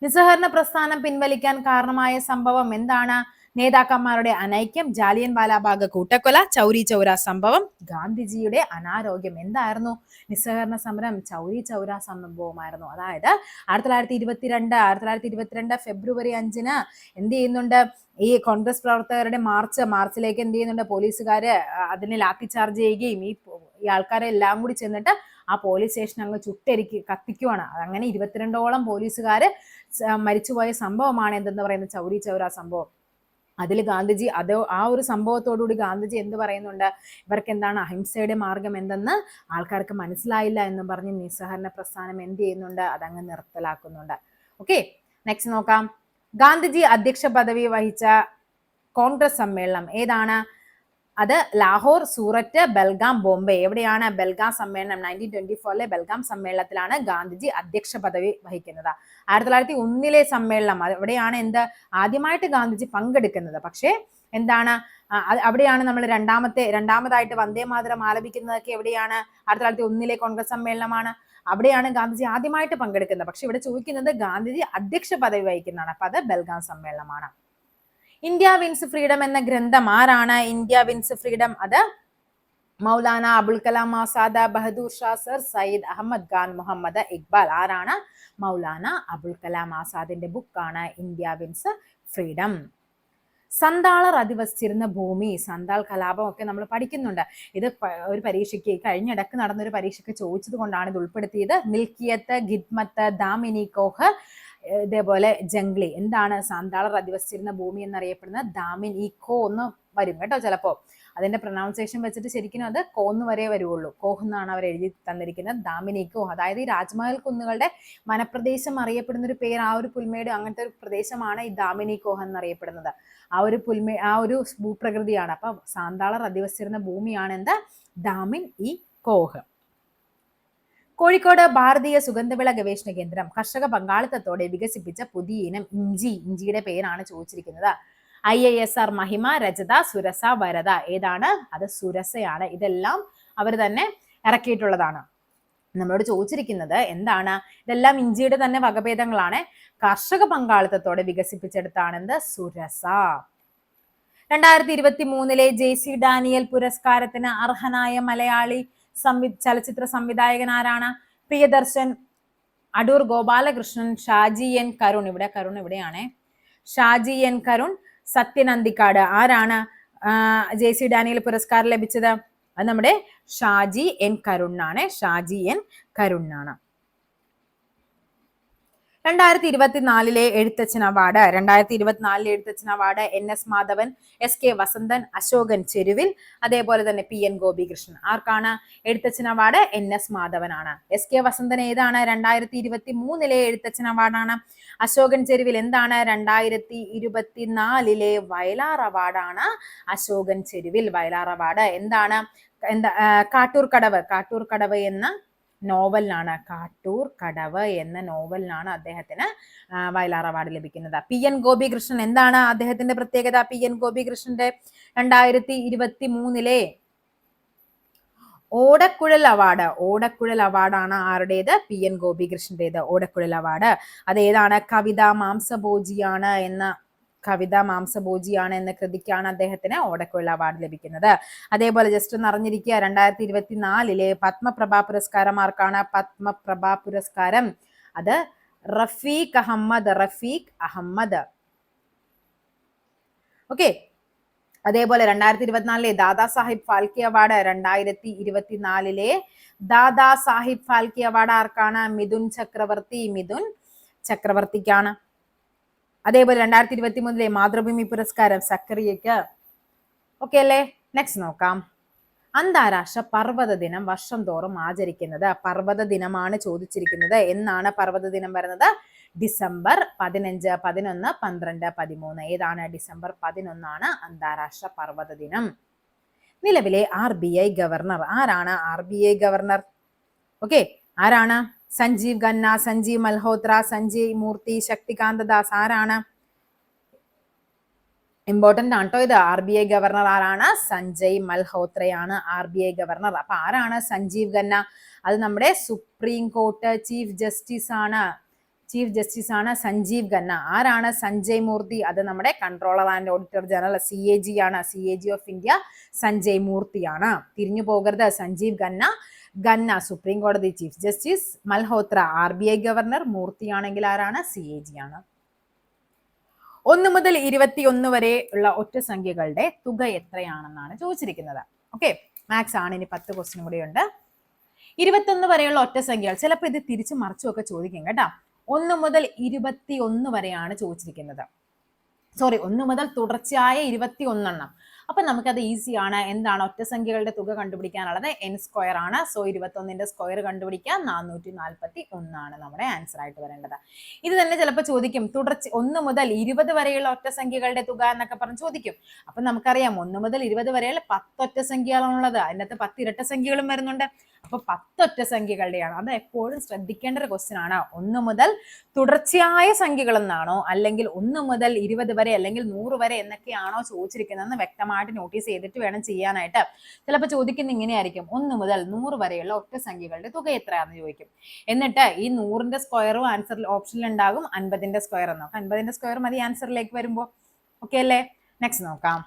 A: നിസ്സഹകരണ പ്രസ്ഥാനം പിൻവലിക്കാൻ കാരണമായ സംഭവം എന്താണ്? നേതാക്കന്മാരുടെ അനൈക്യം, ജാലിയൻ വാലാബാഗ് കൂട്ടക്കൊല, ചൗരി ചൗര സംഭവം, ഗാന്ധിജിയുടെ അനാരോഗ്യം. എന്തായിരുന്നു? നിസ്സഹകരണ സമരം, ചൗരി ചൗര സംഭവമായിരുന്നു. അതായത് 1922 ഫെബ്രുവരി 5 എന്ത് ചെയ്യുന്നുണ്ട്? ഈ കോൺഗ്രസ് പ്രവർത്തകരുടെ മാർച്ചിലേക്ക് എന്ത് ചെയ്യുന്നുണ്ട്? പോലീസുകാര് അതിനെ ലാത്തി ചാർജ് ചെയ്യുകയും ഈ ആൾക്കാരെ എല്ലാം കൂടി ചെന്നിട്ട് ആ പോലീസ് സ്റ്റേഷൻ അങ്ങ് കത്തിക്കുവാണ്. അങ്ങനെ 22ഓളം പോലീസുകാര് മരിച്ചുപോയ സംഭവമാണ് എന്തെന്ന് പറയുന്നത്? ചൗരി ചൗര സംഭവം. അതിൽ ഗാന്ധിജി ആ ഒരു സംഭവത്തോടുകൂടി ഗാന്ധിജി എന്ത് പറയുന്നുണ്ട്? ഇവർക്ക് എന്താണ് അഹിംസയുടെ മാർഗം എന്തെന്ന് ആൾക്കാർക്ക് മനസ്സിലായില്ല എന്ന് പറഞ്ഞ് നിസ്സഹകരണ പ്രസ്ഥാനം എന്ത് ചെയ്യുന്നുണ്ട്? അതങ്ങ് നിർത്തലാക്കുന്നുണ്ട്. ഓക്കെ, നെക്സ്റ്റ് നോക്കാം. ഗാന്ധിജി അധ്യക്ഷ പദവി വഹിച്ച കോൺഗ്രസ് സമ്മേളനം ഏതാണ്? അത് ലാഹോർ, സൂററ്റ്, ബൽഗാം, ബോംബെ. എവിടെയാണ്? ബൽഗാം സമ്മേളനം. 1924 ബൽഗാം സമ്മേളനത്തിലാണ് ഗാന്ധിജി അധ്യക്ഷ പദവി വഹിക്കുന്നത്. 1901 സമ്മേളനം, അവിടെയാണ് ആദ്യമായിട്ട് ഗാന്ധിജി പങ്കെടുക്കുന്നത്. പക്ഷേ എന്താണ്? അവിടെയാണ് നമ്മൾ രണ്ടാമതായിട്ട് വന്ദേ മാതരം ആലപിക്കുന്നതൊക്കെ എവിടെയാണ്? 1901 കോൺഗ്രസ് സമ്മേളനമാണ്. അവിടെയാണ് ഗാന്ധിജി ആദ്യമായിട്ട് പങ്കെടുക്കുന്നത്. പക്ഷെ ഇവിടെ ചോദിക്കുന്നത് ഗാന്ധിജി അധ്യക്ഷ പദവി വഹിക്കുന്നതാണ്. അപ്പൊ അത് ബൽഗാം സമ്മേളനമാണ്. ഇന്ത്യ വിൻസ് ഫ്രീഡം എന്ന ഗ്രന്ഥം ആരാണ്? ഇന്ത്യ വിൻസ് ഫ്രീഡം അത് മൗലാന അബുൽ കലാം ആസാദ്, ബഹദൂർ ഷാ, സർ സയ്യിദ് അഹമ്മദ് ഖാൻ, മുഹമ്മദ് ഇക്ബാൽ. ആരാണ്? മൗലാന അബുൽ കലാം ആസാദിന്റെ ബുക്കാണ് ഇന്ത്യ വിൻസ് ഫ്രീഡം. സന്താളർ അധിവസിച്ചിരുന്ന ഭൂമി, സന്താൾ കലാപം ഒക്കെ നമ്മൾ പഠിക്കുന്നുണ്ട്. ഇത് ഒരു പരീക്ഷയ്ക്ക് കഴിഞ്ഞിടക്ക് നടന്നൊരു പരീക്ഷയ്ക്ക് ചോദിച്ചത് കൊണ്ടാണ് ഇത് ഉൾപ്പെടുത്തിയത്. മിൽക്കിയത്ത്, ഗിദ്മത്ത്, ദാമിനിക്കോഹ്, ഇതേപോലെ ജംഗ്ലി. എന്താണ് സന്താളർ അധിവസിച്ചിരുന്ന ഭൂമി എന്നറിയപ്പെടുന്നത്? ദാമിനിക്കോ എന്ന് വരും കേട്ടോ ചിലപ്പോ. അതിന്റെ പ്രൊനൗൺസിയേഷൻ വെച്ചിട്ട് ശരിക്കും അത് കോന്ന് വരെ വരുവുള്ളൂ. കോഹ് എന്നാണ് അവർ എഴുതി തന്നിരിക്കുന്നത്. ദാമിനിക്കോ, അതായത് ഈ രാജ്മഹൽ കുന്നുകളുടെ വനപ്രദേശം അറിയപ്പെടുന്ന ഒരു പേര്, ആ ഒരു പുൽമേട് അങ്ങനത്തെ ഒരു പ്രദേശമാണ് ഈ ദാമിനിക്കോഹ് എന്നറിയപ്പെടുന്നത്. ആ ഒരു ഭൂപ്രകൃതിയാണ്. അപ്പൊ സാന്താളർ അധിവസിച്ചിരുന്ന ഭൂമിയാണ് എന്ത്? ദാമിൻ ഇ കോഹ്. കോഴിക്കോട് ഭാരതീയ സുഗന്ധവിള ഗവേഷണ കേന്ദ്രം കർഷക പങ്കാളിത്തത്തോടെ വികസിപ്പിച്ച പുതിയ ഇനം ഇഞ്ചി. ഇഞ്ചിയുടെ പേരാണ് ചോദിച്ചിരിക്കുന്നത്. IISR മഹിമ, രജത, സുരസ, വരദ. ഏതാണ്? അത് സുരസയാണ്. ഇതെല്ലാം അവർ തന്നെ ഇറക്കിയിട്ടുള്ളതാണ്. നമ്മളോട് ചോദിച്ചിരിക്കുന്നത് എന്താണ്? ഇതെല്ലാം ഇഞ്ചിയുടെ തന്നെ വകഭേദങ്ങളാണ്. കർഷക പങ്കാളിത്തത്തോടെ വികസിപ്പിച്ചെടുത്താണ് എന്ത്? സുരസ. 2023 JC ഡാനിയൽ പുരസ്കാരത്തിന് അർഹനായ മലയാളി ചലച്ചിത്ര സംവിധായകൻ ആരാണ്? പ്രിയദർശൻ, അടൂർ ഗോപാലകൃഷ്ണൻ, ഷാജി എൻ കരുൺ. ഇവിടെ കരുൺ ഇവിടെയാണ്. ഷാജി എൻ കരുൺ, സത്യൻ അന്തിക്കാട്. ആരാണ് JC ഡാനിയൽ പുരസ്കാരം ലഭിച്ചത്? അത് നമ്മുടെ ഷാജി എൻ കരുണാണ്. ഷാജി എൻ കരുണാണ്. 2024 Ezhuthachan award. 2024 Ezhuthachan award NS Madhavan, SK Vasanthan, Ashokan Cheruvil, അതേപോലെ തന്നെ PN ഗോപികൃഷ്ണൻ. ആർക്കാണ് എഴുത്തച്ഛൻ അവാർഡ്? NS മാധവനാണ്. SK വസന്തൻ ഏതാണ്? 2023 എഴുത്തച്ഛൻ അവാർഡാണ്. അശോകൻ ചെരുവിൽ എന്താണ്? 2024 വയലാർ അവാർഡാണ്. അശോകൻ ചെരുവിൽ വയലാർ അവാർഡ്. എന്താണ്? കാട്ടൂർ കടവ് എന്ന നോവലിനാണ്. കാട്ടൂർ കടവ് എന്ന നോവലിനാണ് അദ്ദേഹത്തിന് വയലാർ അവാർഡ് ലഭിക്കുന്നത്. PN ഗോപികൃഷ്ണൻ എന്താണ് അദ്ദേഹത്തിന്റെ പ്രത്യേകത? PN ഗോപികൃഷ്ണന്റെ 2023 ഓടക്കുഴൽ അവാർഡാണ് ആരുടേത്? PN ഗോപികൃഷ്ണന്റേത്. ഓടക്കുഴൽ അവാർഡ്. അതേതാണ്? കവിതാ മാംസഭോജിയാണ് എന്ന കൃതിക്കാണ് അദ്ദേഹത്തിന് ഓടക്കുഴൽ അവാർഡ് ലഭിക്കുന്നത്. അതേപോലെ ജസ്റ്റ് ഒന്ന് അറിഞ്ഞിരിക്കുക, 2024 പത്മപ്രഭ പുരസ്കാരം ആർക്കാണ്? പത്മപ്രഭ പുരസ്കാരം അത് റഫീഖ് അഹമ്മദ്. ഓക്കെ. അതേപോലെ 2024 ദാദാ സാഹിബ് ഫാൽക്കെ അവാർഡ്. 2024 ദാദാ സാഹിബ് ഫാൽക്കെ അവാർഡ് ആർക്കാണ്? മിഥുൻ ചക്രവർത്തിക്കാണ്. അതേപോലെ 2023 മാതൃഭൂമി പുരസ്കാരം സക്കറിയയ്ക്ക്. ഓക്കെ അല്ലേ? നെക്സ്റ്റ് നോക്കാം. അന്താരാഷ്ട്ര പർവ്വത ദിനം വർഷം തോറും ആചരിക്കുന്നത്. പർവ്വത ദിനമാണ് ചോദിച്ചിരിക്കുന്നത്. എന്നാണ് പർവ്വത ദിനം വരുന്നത്? ഡിസംബർ 15, 11, 12, 13. ഏതാണ്? ഡിസംബർ 11 അന്താരാഷ്ട്ര പർവ്വത ദിനം. നിലവിലെ RBI ഗവർണർ ആരാണ്? RBI ഗവർണർ ഓക്കെ ആരാണ്? സഞ്ജീവ് ഖന്ന, സഞ്ജീവ് മൽഹോത്ര, സഞ്ജയ് മൂർത്തി, ശക്തികാന്ത ദാസ്. ആരാണ്? ഇമ്പോർട്ടന്റ് ആണ് കേട്ടോ ഇത്. RBI ഗവർണർ ആരാണ്? സഞ്ജയ് മൽഹോത്രയാണ് RBI ഗവർണർ. അപ്പൊ ആരാണ് സഞ്ജീവ് ഖന്ന? അത് നമ്മുടെ സുപ്രീം കോർട്ട് ചീഫ് ജസ്റ്റിസ് ആണ് സഞ്ജീവ് ഖന്ന. ആരാണ്? സഞ്ജയ് മൂർത്തി. അത് നമ്മുടെ controller and auditor general CAG ആണ്. CAG ഓഫ് ഇന്ത്യ സഞ്ജയ് മൂർത്തിയാണ്. തിരിഞ്ഞു പോകരുത്. സഞ്ജീവ് ഖന്ന സുപ്രീം കോടതി chief justice, Malhotra RBI governor, മൂർത്തിയാണെങ്കിൽ ആരാണ്? CAG ആണ്. 1 മുതൽ 21 വരെ ഉള്ള ഒറ്റ സംഖ്യകളുടെ തുക എത്രയാണെന്നാണ് ചോദിച്ചിരിക്കുന്നത്. ഓക്കെ, മാത്സ് ആണ്. ഇനി 10 ക്വസ്റ്റ്യൻ കൂടി ഉണ്ട്. 21 വരെയുള്ള ഒറ്റ സംഖ്യകൾ ചിലപ്പോൾ ഇത് തിരിച്ചു മറിച്ചും ഒക്കെ ചോദിക്കും കേട്ടോ. 1 മുതൽ 21 വരെയാണ് ചോദിച്ചിരിക്കുന്നത്. 1 മുതൽ തുടർച്ചയായ 21 എണ്ണം. അപ്പൊ നമുക്കത് ഈസിയാണ്. എന്താണ്? ഒറ്റ സംഖ്യകളുടെ തുക കണ്ടുപിടിക്കാനുള്ളത് n² ആണ്. 21ന്റെ സ്ക്വയർ കണ്ടുപിടിക്കാൻ 441 ആണ് നമ്മുടെ ആൻസർ ആയിട്ട് വരേണ്ടത്. ഇത് തന്നെ ചിലപ്പോൾ ചോദിക്കും 1 മുതൽ 20 വരെയുള്ള ഒറ്റ സംഖ്യകളുടെ തുക എന്നൊക്കെ പറഞ്ഞ് ചോദിക്കും. അപ്പൊ നമുക്കറിയാം 1 മുതൽ 20 വരെയുള്ള 10 ഒറ്റ സംഖ്യകളാണുള്ളത്. അതിനകത്ത് 10 ഇരട്ട സംഖ്യകളും വരുന്നുണ്ട്. അപ്പൊ 10 ഒറ്റ സംഖ്യകളുടെയാണ്. അത് എപ്പോഴും ശ്രദ്ധിക്കേണ്ട ഒരു ക്വസ്റ്റ്യൻ ആണ്. 1 മുതൽ തുടർച്ചയായ സംഖ്യകൾ എന്നാണോ, അല്ലെങ്കിൽ 1 മുതൽ 20 വരെ അല്ലെങ്കിൽ 100 വരെ എന്നൊക്കെയാണോ ചോദിച്ചിരിക്കുന്നതെന്ന് വ്യക്തമായിട്ട് നോട്ടീസ് ചെയ്തിട്ട് വേണം ചെയ്യാനായിട്ട്. ചിലപ്പോൾ ചോദിക്കുന്നത് ഇങ്ങനെയായിരിക്കും, 1 മുതൽ 100 വരെയുള്ള ഒറ്റ സംഖ്യകളുടെ തുക എത്രയാണെന്ന് ചോദിക്കും. എന്നിട്ട് ഈ 100ന്റെ സ്ക്വയറും ആൻസറിൽ ഓപ്ഷനിൽ ഉണ്ടാകും. 50ന്റെ സ്ക്വയർ നോക്കാം. 50ന്റെ സ്ക്വയർ മതി ആൻസറിലേക്ക് വരുമ്പോൾ. ഓക്കെ അല്ലേ? നെക്സ്റ്റ് നോക്കാം.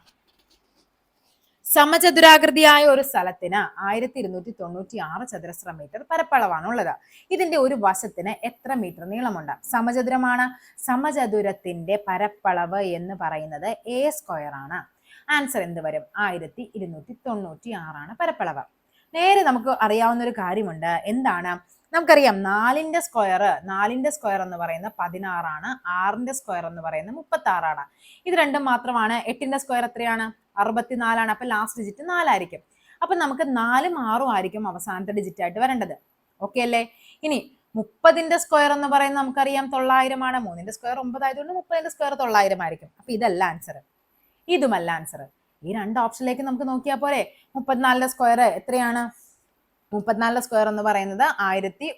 A: സമചതുരാകൃതിയായ ഒരു സ്ഥലത്തിന് 1296 ചതുരശ്ര മീറ്റർ പരപ്പളവാണ് ഉള്ളത്. ഇതിന്റെ ഒരു വശത്തിന് എത്ര മീറ്റർ നീളമുണ്ട്? സമചതുരമാണ്. സമചതുരത്തിന്റെ പരപ്പളവ് എന്ന് പറയുന്നത് എ സ്ക്വയർ ആണ്. ആൻസർ എന്ത് വരും? 1296 പരപ്പളവ്. നേരെ നമുക്ക് അറിയാവുന്ന ഒരു കാര്യമുണ്ട്. എന്താണ്? നമുക്കറിയാം 4ന്റെ സ്ക്വയർ എന്ന് പറയുന്നത് 16 6ന്റെ സ്ക്വയർ എന്ന് പറയുന്നത് 36 ഇത് രണ്ടും മാത്രമാണ്. 8ന്റെ സ്ക്വയർ എത്രയാണ്? 64 അപ്പൊ ലാസ്റ്റ് ഡിജിറ്റ് 4 ആയിരിക്കും. അപ്പൊ നമുക്ക് 4ഉം 6ഉം ആയിരിക്കും അവസാനത്തെ ഡിജിറ്റ് ആയിട്ട് വരേണ്ടത്. ഓക്കെ അല്ലേ? ഇനി 30ന്റെ സ്ക്വയർ എന്ന് പറയുന്നത് നമുക്കറിയാം 900 ആണ്. 3ന്റെ സ്ക്വയർ 9 ആയതുകൊണ്ട് 30ന്റെ സ്ക്വയർ 900 ആയിരിക്കും. അപ്പൊ ഇതല്ല ആൻസർ, ഇതുമല്ല ആൻസർ. ഈ രണ്ട് ഓപ്ഷനിലേക്ക് നമുക്ക് നോക്കിയാൽ പോരെ. 34ന്റെ സ്ക്വയർ എത്രയാണ്? 34ന്റെ സ്ക്വയർ എന്ന് പറയുന്നത് 1156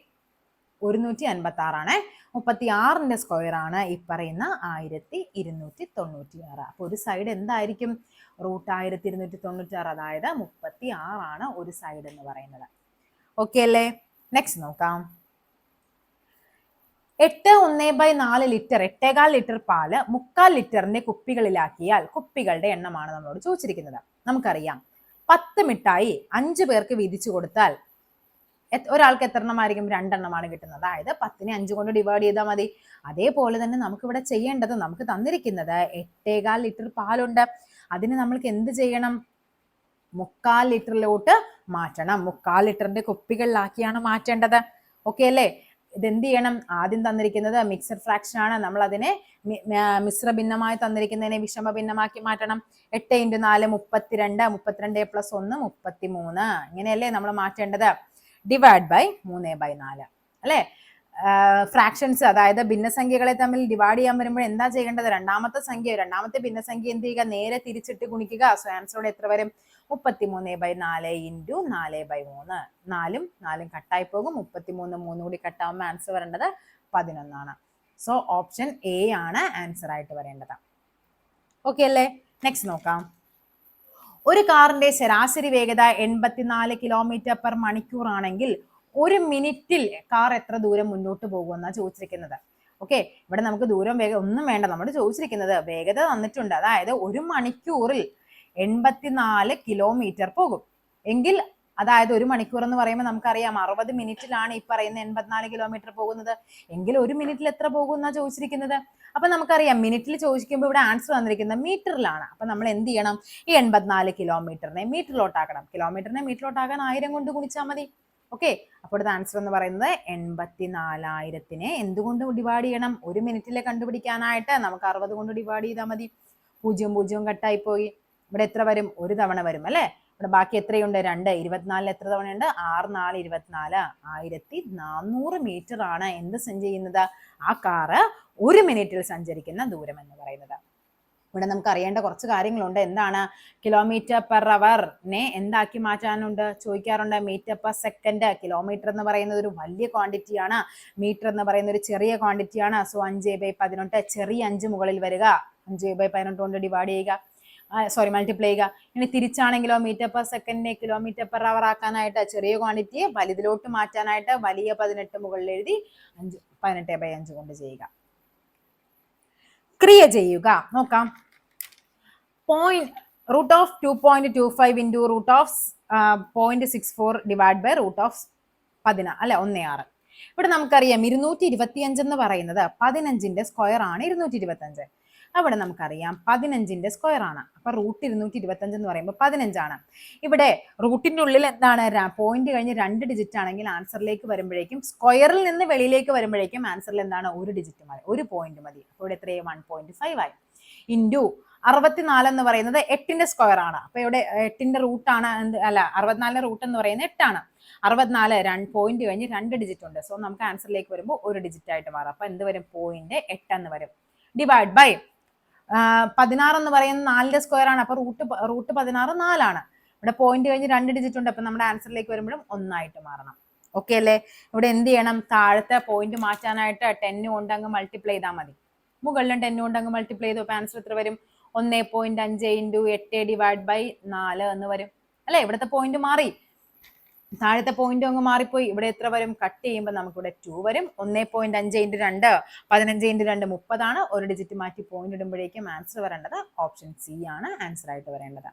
A: 36ന്റെ സ്ക്വയർ ആണ് ഈ പറയുന്ന 1296. അപ്പൊ ഒരു സൈഡ് എന്തായിരിക്കും? റൂട്ട് 1296, അതായത് 36 ഒരു സൈഡ് എന്ന് പറയുന്നത്. ഓക്കെ അല്ലേ? നെക്സ്റ്റ് നോക്കാം. 8.1/4 ലിറ്റർ 8.25 ലിറ്റർ പാല് 3/4 ലിറ്ററിന്റെ കുപ്പികളിലാക്കിയാൽ കുപ്പികളുടെ എണ്ണമാണ് നമ്മളോട് ചോദിച്ചിരിക്കുന്നത്. നമുക്കറിയാം 10 മിഠായി 5 പേർക്ക് വീതിച്ചു കൊടുത്താൽ ഒരാൾക്ക് എത്ര എണ്ണമായിരിക്കും? 2 എണ്ണമാണ് കിട്ടുന്നത്. അതായത് 10നെ 5 കൊണ്ട് ഡിവൈഡ് ചെയ്താൽ മതി. അതേപോലെ തന്നെ നമുക്ക് ഇവിടെ ചെയ്യേണ്ടത്, നമുക്ക് തന്നിരിക്കുന്നത് 8.25 ലിറ്റർ പാലുണ്ട്. അതിന് നമ്മൾക്ക് എന്ത് ചെയ്യണം? 3/4 ലിറ്ററിലോട്ട് മാറ്റണം. 3/4 ലിറ്ററിന്റെ കുപ്പികളിലാക്കിയാണ് മാറ്റേണ്ടത്. ഓക്കെ അല്ലേ? ഇതെന്ത് ചെയ്യണം? ആദ്യം തന്നിരിക്കുന്നത് മിക്സഡ് ഫ്രാക്ഷൻ ആണ്. നമ്മൾ അതിനെ മിശ്ര ഭിന്നമായി തന്നിരിക്കുന്നതിനെ വിഷമ ഭിന്നമാക്കി മാറ്റണം. 8 × 4 32, 32 + 1 33. ഇങ്ങനെയല്ലേ നമ്മൾ മാറ്റേണ്ടത്? ഡിവൈഡ് ബൈ 3/4 അല്ലെ? ഫ്രാക്ഷൻസ്, അതായത് ഭിന്നസംഖ്യകളെ തമ്മിൽ ഡിവൈഡ് ചെയ്യാൻ വരുമ്പോൾ എന്താ ചെയ്യേണ്ടത്? രണ്ടാമത്തെ ഭിന്നസംഖ്യ എന്ത് ചെയ്യുക? നേരെ തിരിച്ചിട്ട് ഗുണിക്കുക. സോ ആൻസറോടെ എത്ര വരും? 33/4 × 4/3. 4ഉം 4ഉം കട്ടായി പോകും. 33 3 കൂടി കട്ടാവുമ്പോൾ ആൻസർ വരേണ്ടത് 11. സോ ഓപ്ഷൻ എ ആണ് ആൻസർ ആയിട്ട് വരേണ്ടത്. ഓക്കെ അല്ലേ? നെക്സ്റ്റ് നോക്കാം. ഒരു കാറിന്റെ ശരാശരി വേഗത 84 km/മണിക്കൂർ ആണെങ്കിൽ 1 മിനിറ്റിൽ കാർ എത്ര ദൂരം മുന്നോട്ട് പോകുമെന്നാണ് ചോദിച്ചിരിക്കുന്നത്. ഓക്കെ, ഇവിടെ നമുക്ക് ദൂരം വേഗം ഒന്നും വേണ്ട. നമ്മൾ ചോദിച്ചിരിക്കുന്നത് വേഗത തന്നിട്ടുണ്ട്. അതായത് 1 മണിക്കൂറിൽ 84 കിലോമീറ്റർ പോകും എങ്കിൽ, അതായത് 1 മണിക്കൂർ എന്ന് പറയുമ്പോൾ നമുക്കറിയാം 60 മിനിറ്റിലാണ് ഈ പറയുന്ന 84 കിലോമീറ്റർ പോകുന്നത്. എങ്കിൽ 1 മിനിറ്റിൽ എത്ര പോകും എന്നാ ചോദിച്ചിരിക്കുന്നത്. അപ്പൊ നമുക്കറിയാം മിനിറ്റിൽ ചോദിക്കുമ്പോൾ ഇവിടെ ആൻസർ തന്നിരിക്കുന്നത് മീറ്ററിലാണ്. അപ്പൊ നമ്മൾ എന്ത് ചെയ്യണം? ഈ 84 കിലോമീറ്ററിനെ മീറ്ററിലോട്ടാക്കണം. കിലോമീറ്ററിനെ മീറ്ററിലോട്ടാക്കാൻ 1000 കൊണ്ട് ഗുണിച്ചാൽ മതി. ഓക്കെ, അപ്പോൾ ഇവിടുത്തെ ആൻസർ എന്ന് പറയുന്നത് 84,000നെ എന്തുകൊണ്ട് ഡിവൈഡ് ചെയ്യണം? 1 മിനിറ്റിലെ കണ്ടുപിടിക്കാനായിട്ട് നമുക്ക് 60 കൊണ്ട് ഡിവൈഡ് ചെയ്താൽ മതി. 0 0 കട്ടായി പോയി. ഇവിടെ എത്ര വരും? 1 തവണ വരും അല്ലെ? ഇവിടെ ബാക്കി എത്രയുണ്ട്? 2. 24 എത്ര തവണയുണ്ട്? 6 4 24. 1400 മീറ്റർ ആണ് എന്ത് ചെയ്യുന്നത്? ആ കാറ് 1 മിനിറ്റിൽ സഞ്ചരിക്കുന്ന ദൂരം എന്ന് പറയുന്നത്. ഇവിടെ നമുക്ക് അറിയേണ്ട കുറച്ച് കാര്യങ്ങളുണ്ട്. എന്താണ്? km/h എന്താക്കി മാറ്റാനുണ്ട്? ചോദിക്കാറുണ്ട്. m/s. കിലോമീറ്റർ എന്ന് പറയുന്നത് ഒരു വലിയ ക്വാണ്ടിറ്റി ആണ്. മീറ്റർ എന്ന് പറയുന്ന ഒരു ചെറിയ ക്വാണ്ടിറ്റി ആണ്. സോ 5/18, ചെറിയ 5 മുകളിൽ വരിക. 5/18 കൊണ്ട് ഡിവൈഡ് ചെയ്യുക, മൾട്ടിപ്ലൈ ചെയ്യുക. ഇനി തിരിച്ചാണെങ്കിലോ m/s km/h ആക്കാനായിട്ട് ചെറിയ ക്വാണ്ടിറ്റിയെ വലുതിലോട്ട് മാറ്റാനായിട്ട് വലിയ 18 മുകളിൽ എഴുതി 18/5 കൊണ്ട് ചെയ്യുക. ക്രിയ ചെയ്യുക. നോക്കാം. √2.25 × √0.64 ഡിവൈഡ് ബൈ √10 അല്ലെ 1/6. ഇവിടെ നമുക്കറിയാം 225 എന്ന് പറയുന്നത് 15ന്റെ സ്ക്വയർ ആണ്. 225 അവിടെ നമുക്കറിയാം 15ന്റെ സ്ക്വയർ ആണ്. അപ്പൊ √225 എന്ന് പറയുമ്പോൾ 15 ആണ്. ഇവിടെ റൂട്ടിന്റെ ഉള്ളിൽ എന്താണ്? പോയിന്റ് കഴിഞ്ഞ് 2 ഡിജിറ്റ് ആണെങ്കിൽ ആൻസറിലേക്ക് വരുമ്പോഴേക്കും, സ്ക്വയറിൽ നിന്ന് വെളിയിലേക്ക് വരുമ്പോഴേക്കും ആൻസറിൽ എന്താണ്? 1 ഡിജിറ്റ് മതി, 1 പോയിന്റ് മതി. അപ്പോൾ ഇവിടെ എത്രയായി? 1.5 ആയി. ഇൻറ്റു 64 എന്ന് പറയുന്നത് 8ന്റെ സ്ക്വയർ ആണ്. അപ്പൊ ഇവിടെ 8ന്റെ റൂട്ടാണ്, അല്ല 64ന്റെ റൂട്ട് എന്ന് പറയുന്നത് 8 ആണ്. 64 പോയിന്റ് കഴിഞ്ഞ് 2 ഡിജിറ്റ് ഉണ്ട്. സോ നമുക്ക് ആൻസറിലേക്ക് വരുമ്പോൾ 1 ഡിജിറ്റ് ആയിട്ട് മാറും. അപ്പൊ എന്ത് വരും? 0.8 എന്ന് വരും. ഡിവൈഡ് ബൈ 16 എന്ന് പറയുന്നത് 4ന്റെ സ്ക്വയർ ആണ്. അപ്പൊ റൂട്ട് 16 4 ഇവിടെ പോയിന്റ് കഴിഞ്ഞ് 2 ഡിജിറ്റ് ഉണ്ട്. അപ്പൊ നമ്മുടെ ആൻസറിലേക്ക് വരുമ്പോഴും 1 ആയിട്ട് മാറണം. ഓക്കെ അല്ലേ? ഇവിടെ എന്ത് ചെയ്യണം? താഴത്തെ പോയിന്റ് മാറ്റാനായിട്ട് 10 കൊണ്ട് അങ്ങ് മൾട്ടിപ്ലൈ ചെയ്താൽ മതി. മുകളിലും 10 കൊണ്ട് അങ്ങ് മൾട്ടിപ്ലൈ ചെയ്തു. അപ്പൊ ആൻസർ എത്ര വരും? 1.5 × 8 ഡിവൈഡ് ബൈ 4 എന്ന് വരും അല്ലെ? ഇവിടുത്തെ പോയിന്റ് മാറി, താഴത്തെ പോയിന്റ് അങ്ങ് മാറിപ്പോയി. ഇവിടെ എത്ര വരും? കട്ട് ചെയ്യുമ്പോൾ നമുക്ക് ഇവിടെ 2 വരും. 1.5 × 2 15 × 2 30 ആണ്. 1 ഡിജിറ്റ് മാറ്റി പോയിന്റ് ഇടുമ്പോഴേക്കും ആൻസർ വരേണ്ടത് ഓപ്ഷൻ സി ആണ് ആൻസർ ആയിട്ട് വരേണ്ടത്.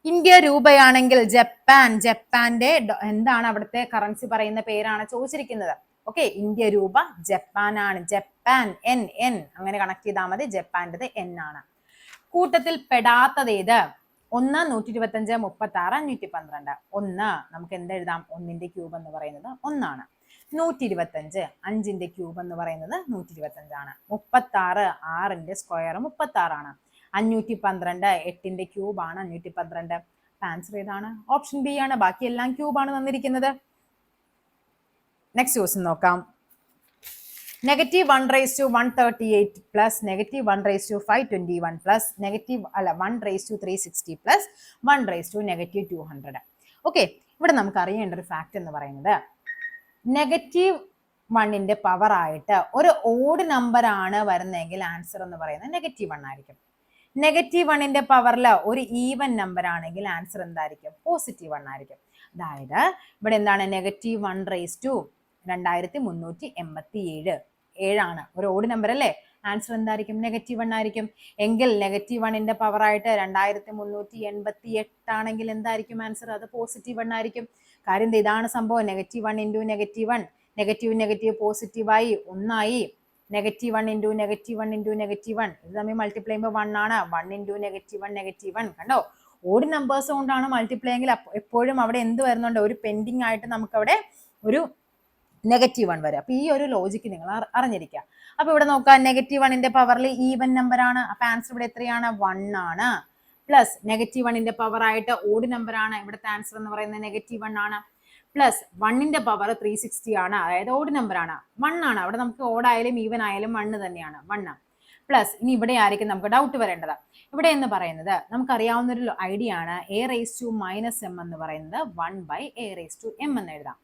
A: ഇന്ത്യ രൂപയാണെങ്കിൽ ജപ്പാൻ, ജപ്പാന്റെ എന്താണ് അവിടുത്തെ കറൻസി പറയുന്ന പേരാണ് ചോദിച്ചിരിക്കുന്നത്. ഓക്കെ, ഇന്ത്യ രൂപ ജപ്പാൻ ആണ്. ജപ്പാൻ എൻ എൻ അങ്ങനെ കണക്ട് ചെയ്താൽ മതി. ജപ്പാൻ്റെത് എൻ ആണ്. കൂട്ടത്തിൽ പെടാത്തത് ഏത്? 1, 125, 36, 512. 1 നമുക്ക് എന്തെഴുതാം? 1ന്റെ ക്യൂബ് എന്ന് പറയുന്നത് 1 ആണ്. 125 5ന്റെ ക്യൂബ് എന്ന് പറയുന്നത് 125 ആണ്. 36 6ന്റെ സ്ക്വയർ 36 ആണ്. 512 8ന്റെ ക്യൂബ് ആണ് 512. ആൻസർ ഏതാണ്? ഓപ്ഷൻ ബി ആണ്. ബാക്കി എല്ലാം ക്യൂബ് ആണ് തന്നിരിക്കുന്നത്. നെക്സ്റ്റ് ക്വസ്റ്റ്യൻ നോക്കാം. -1/138 plus -1/521 plus -1/360 plus 1/-200. ഓക്കെ, ഇവിടെ നമുക്ക് അറിയേണ്ട ഒരു ഫാക്ട് എന്ന് പറയുന്നത് -1ന്റെ പവർ ആയിട്ട് ഒരു ഓഡ് നമ്പർ ആണ് വരുന്നതെങ്കിൽ ആൻസർ എന്ന് പറയുന്നത് -1 ആയിരിക്കും. -1ന്റെ പവറിൽ ഒരു ഈവൻ നമ്പർ ആണെങ്കിൽ ആൻസർ എന്തായിരിക്കും? +1 ആയിരിക്കും. അതായത് ഇവിടെ എന്താണ്? -1/2387 7 ഒരു ഓഡ് നമ്പർ അല്ലേ? ആൻസർ എന്തായിരിക്കും? -1 ആയിരിക്കും. എങ്കിൽ -1ന്റെ പവർ ആയിട്ട് 2388 ആണെങ്കിൽ എന്തായിരിക്കും ആൻസർ? അത് +1 ആയിരിക്കും. കാര്യം ഇതാണ് സംഭവം. -1 × -1 നെഗറ്റീവ് പോസിറ്റീവായി 1 ആയി. -1 × -1 ഇത് തമ്മിൽ മൾട്ടിപ്ലൈ ചെയ്യുമ്പോൾ 1 ആണ്. 1 × -1 കണ്ടോ? ഓഡ് നമ്പേഴ്സ് കൊണ്ടാണ് മൾട്ടിപ്ലൈ എങ്കിൽ എപ്പോഴും അവിടെ എന്ത് വരുന്നുണ്ട്? ഒരു പെൻഡിങ് ആയിട്ട് നമുക്ക് അവിടെ ഒരു -1 വരും. അപ്പൊ ഈ ഒരു ലോജിക്ക് നിങ്ങൾ അറിഞ്ഞിരിക്കുക. അപ്പൊ ഇവിടെ നോക്കാം, -1ന്റെ പവറിൽ ഈവൻ നമ്പർ ആണ്. അപ്പൊ ആൻസർ ഇവിടെ എത്രയാണ്? 1 ആണ്. പ്ലസ് -1ന്റെ പവർ ആയിട്ട് ഓഡ് നമ്പർ ആണ്. ഇവിടുത്തെ ആൻസർ എന്ന് പറയുന്നത് -1 ആണ്. പ്ലസ് 1ന്റെ പവർ 360 ആണ്. അതായത് ഓഡ് നമ്പർ ആണ്. 1 ആണ്. അവിടെ നമുക്ക് ഓഡ് ആയാലും ഈവൻ ആയാലും 1 തന്നെയാണ്. 1 പ്ലസ് ഇനി ഇവിടെ ആയിരിക്കും നമുക്ക് ഡൗട്ട് വരേണ്ടത്. ഇവിടെ എന്ന് പറയുന്നത് നമുക്കറിയാവുന്ന ഒരു ഐഡിയ ആണ്. a⁻m എന്ന് പറയുന്നത് 1/a⁻m എന്ന് എഴുതാം.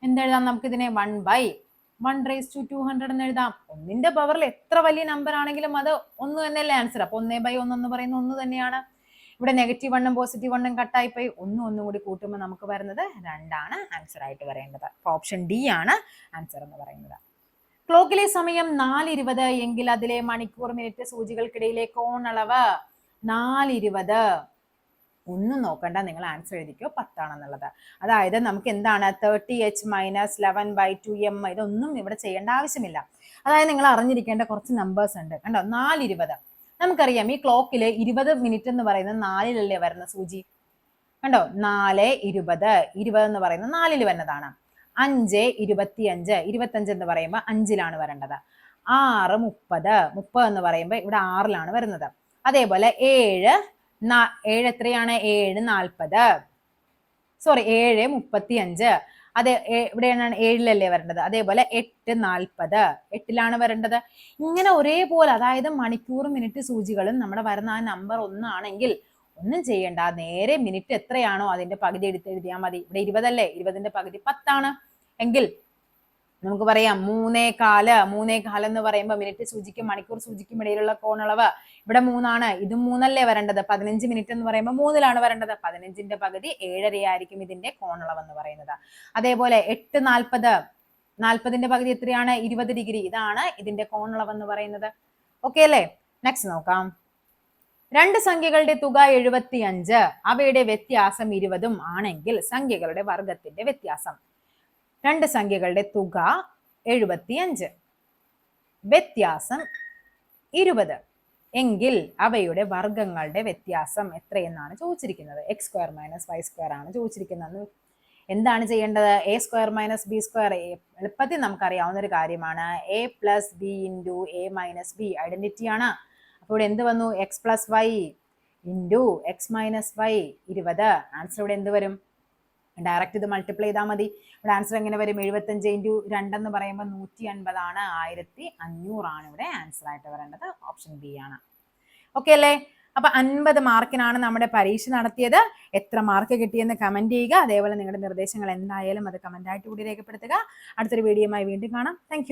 A: എന്തെഴുതാം നമുക്ക് ഇതിനെ? 1/1/200 എന്ന് എഴുതാം. 1ന്റെ പവറിൽ എത്ര വലിയ നമ്പർ ആണെങ്കിലും അത് 1 തന്നെയല്ലേ ആൻസർ. അപ്പൊ 1/1 എന്ന് പറയുന്നത് 1 തന്നെയാണ്. ഇവിടെ -1ഉം +1ഉം കട്ടായി പോയി. 1 കൂടി കൂട്ടുമ്പോൾ നമുക്ക് വരുന്നത് 2 ആണ് ആൻസർ ആയിട്ട് വരേണ്ടത്. ഓപ്ഷൻ ഡി ആണ് ആൻസർ എന്ന് പറയുന്നത്. ക്ലോക്കിലെ സമയം 4:20 എങ്കിൽ അതിലെ മണിക്കൂർ മിനിറ്റ് സൂചികൾക്കിടയിലെ കോണളവ് 4:20. ഒന്നും നോക്കണ്ട, നിങ്ങൾ ആൻസർ എഴുതിക്കോ 10 ആണെന്നുള്ളത്. അതായത് നമുക്ക് എന്താണ് 30h - 11/2m ഇതൊന്നും ഇവിടെ ചെയ്യേണ്ട ആവശ്യമില്ല. അതായത് നിങ്ങൾ അറിഞ്ഞിരിക്കേണ്ട കുറച്ച് നമ്പേഴ്സ് ഉണ്ട്. കണ്ടോ? 4:20 നമുക്കറിയാം. ഈ ക്ലോക്കില് 20 മിനിറ്റ് എന്ന് പറയുന്നത് 4-ലല്ലേ വരുന്ന സൂചി. കണ്ടോ? 4:20 20 എന്ന് പറയുന്നത് 4-ൽ വരുന്നതാണ്. 5:25 25 എന്ന് പറയുമ്പോൾ 5-ലാണ് വരേണ്ടത്. 6:30 എന്ന് പറയുമ്പോൾ ഇവിടെ 6-ലാണ് വരുന്നത്. അതേപോലെ 7 എത്രയാണ്? 7:40 സോറി 7:35 അതെ ഇവിടെയാണ് 7-ലല്ലേ വരേണ്ടത്. അതേപോലെ 8:40 8-ലാണ് വരേണ്ടത്. ഇങ്ങനെ ഒരേപോലെ, അതായത് മണിക്കൂർ മിനിറ്റ് സൂചികളും നമ്മുടെ വരുന്ന ആ നമ്പർ 1 ആണെങ്കിൽ ഒന്നും ചെയ്യണ്ട, നേരെ മിനിറ്റ് എത്രയാണോ അതിന്റെ പകുതി എഴുതിയാൽ മതി. ഇവിടെ 20 അല്ലേ? 20ന്റെ പകുതി 10 ആണ്. എങ്കിൽ നമുക്ക് പറയാം 3/4 എന്ന് പറയുമ്പോൾ മിനിറ്റ് സൂചിക്കും മണിക്കൂർ സൂചിക്കും ഇടയിലുള്ള കോണളവ് ഇവിടെ 3 ആണ്. ഇതും 3 അല്ലേ വരേണ്ടത്. 15 മിനിറ്റ് എന്ന് പറയുമ്പോൾ 3-ലാണ് വരേണ്ടത്. 15ന്റെ പകുതി 7.5 ആയിരിക്കും ഇതിന്റെ കോണളവ് എന്ന് പറയുന്നത്. അതേപോലെ 8:40 40ന്റെ പകുതി എത്രയാണ്? 20 ഡിഗ്രി. ഇതാണ് ഇതിന്റെ കോണളവ് എന്ന് പറയുന്നത്. ഓക്കെ അല്ലേ? നെക്സ്റ്റ് നോക്കാം. 2 സംഖ്യകളുടെ തുക 75 അവയുടെ വ്യത്യാസം 20 ആണെങ്കിൽ സംഖ്യകളുടെ വർഗത്തിന്റെ വ്യത്യാസം. 2 സംഖ്യകളുടെ തുക 75 വ്യത്യാസം 20 എങ്കിൽ അവയുടെ വർഗങ്ങളുടെ വ്യത്യാസം എത്രയെന്നാണ് ചോദിച്ചിരിക്കുന്നത്. x² - y² ആണ് ചോദിച്ചിരിക്കുന്നത്. എന്താണ് ചെയ്യേണ്ടത്? a² - b². എളുപ്പത്തിൽ നമുക്കറിയാവുന്ന ഒരു കാര്യമാണ്. a + b × a - b identity ആണ്. അപ്പോൾ ഇവിടെ എന്ത് വന്നു? x + y × x - y 20. Answer ഇവിടെ എന്ത് വരും? ഡയറക്റ്റ് ഇത് മൾട്ടിപ്ലൈ ചെയ്താൽ മതി. ഇവിടെ ആൻസർ എങ്ങനെ വരും? 75 × 2 എന്ന് പറയുമ്പോൾ 150 ആണ്. 1500 ആണ് ഇവിടെ ആൻസർ ആയിട്ട് വരേണ്ടത്. ഓപ്ഷൻ ബി ആണ്. ഓക്കെ അല്ലേ? അപ്പൊ 50 മാർക്കിനാണ് നമ്മുടെ പരീക്ഷ നടത്തിയത്. എത്ര മാർക്ക് കിട്ടിയെന്ന് കമന്റ് ചെയ്യുക. അതേപോലെ നിങ്ങളുടെ നിർദ്ദേശങ്ങൾ എന്തായാലും അത് കമന്റ് ആയിട്ട് കൂടി രേഖപ്പെടുത്തുക. അടുത്തൊരു വീഡിയോയുമായി വീണ്ടും കാണാം. താങ്ക്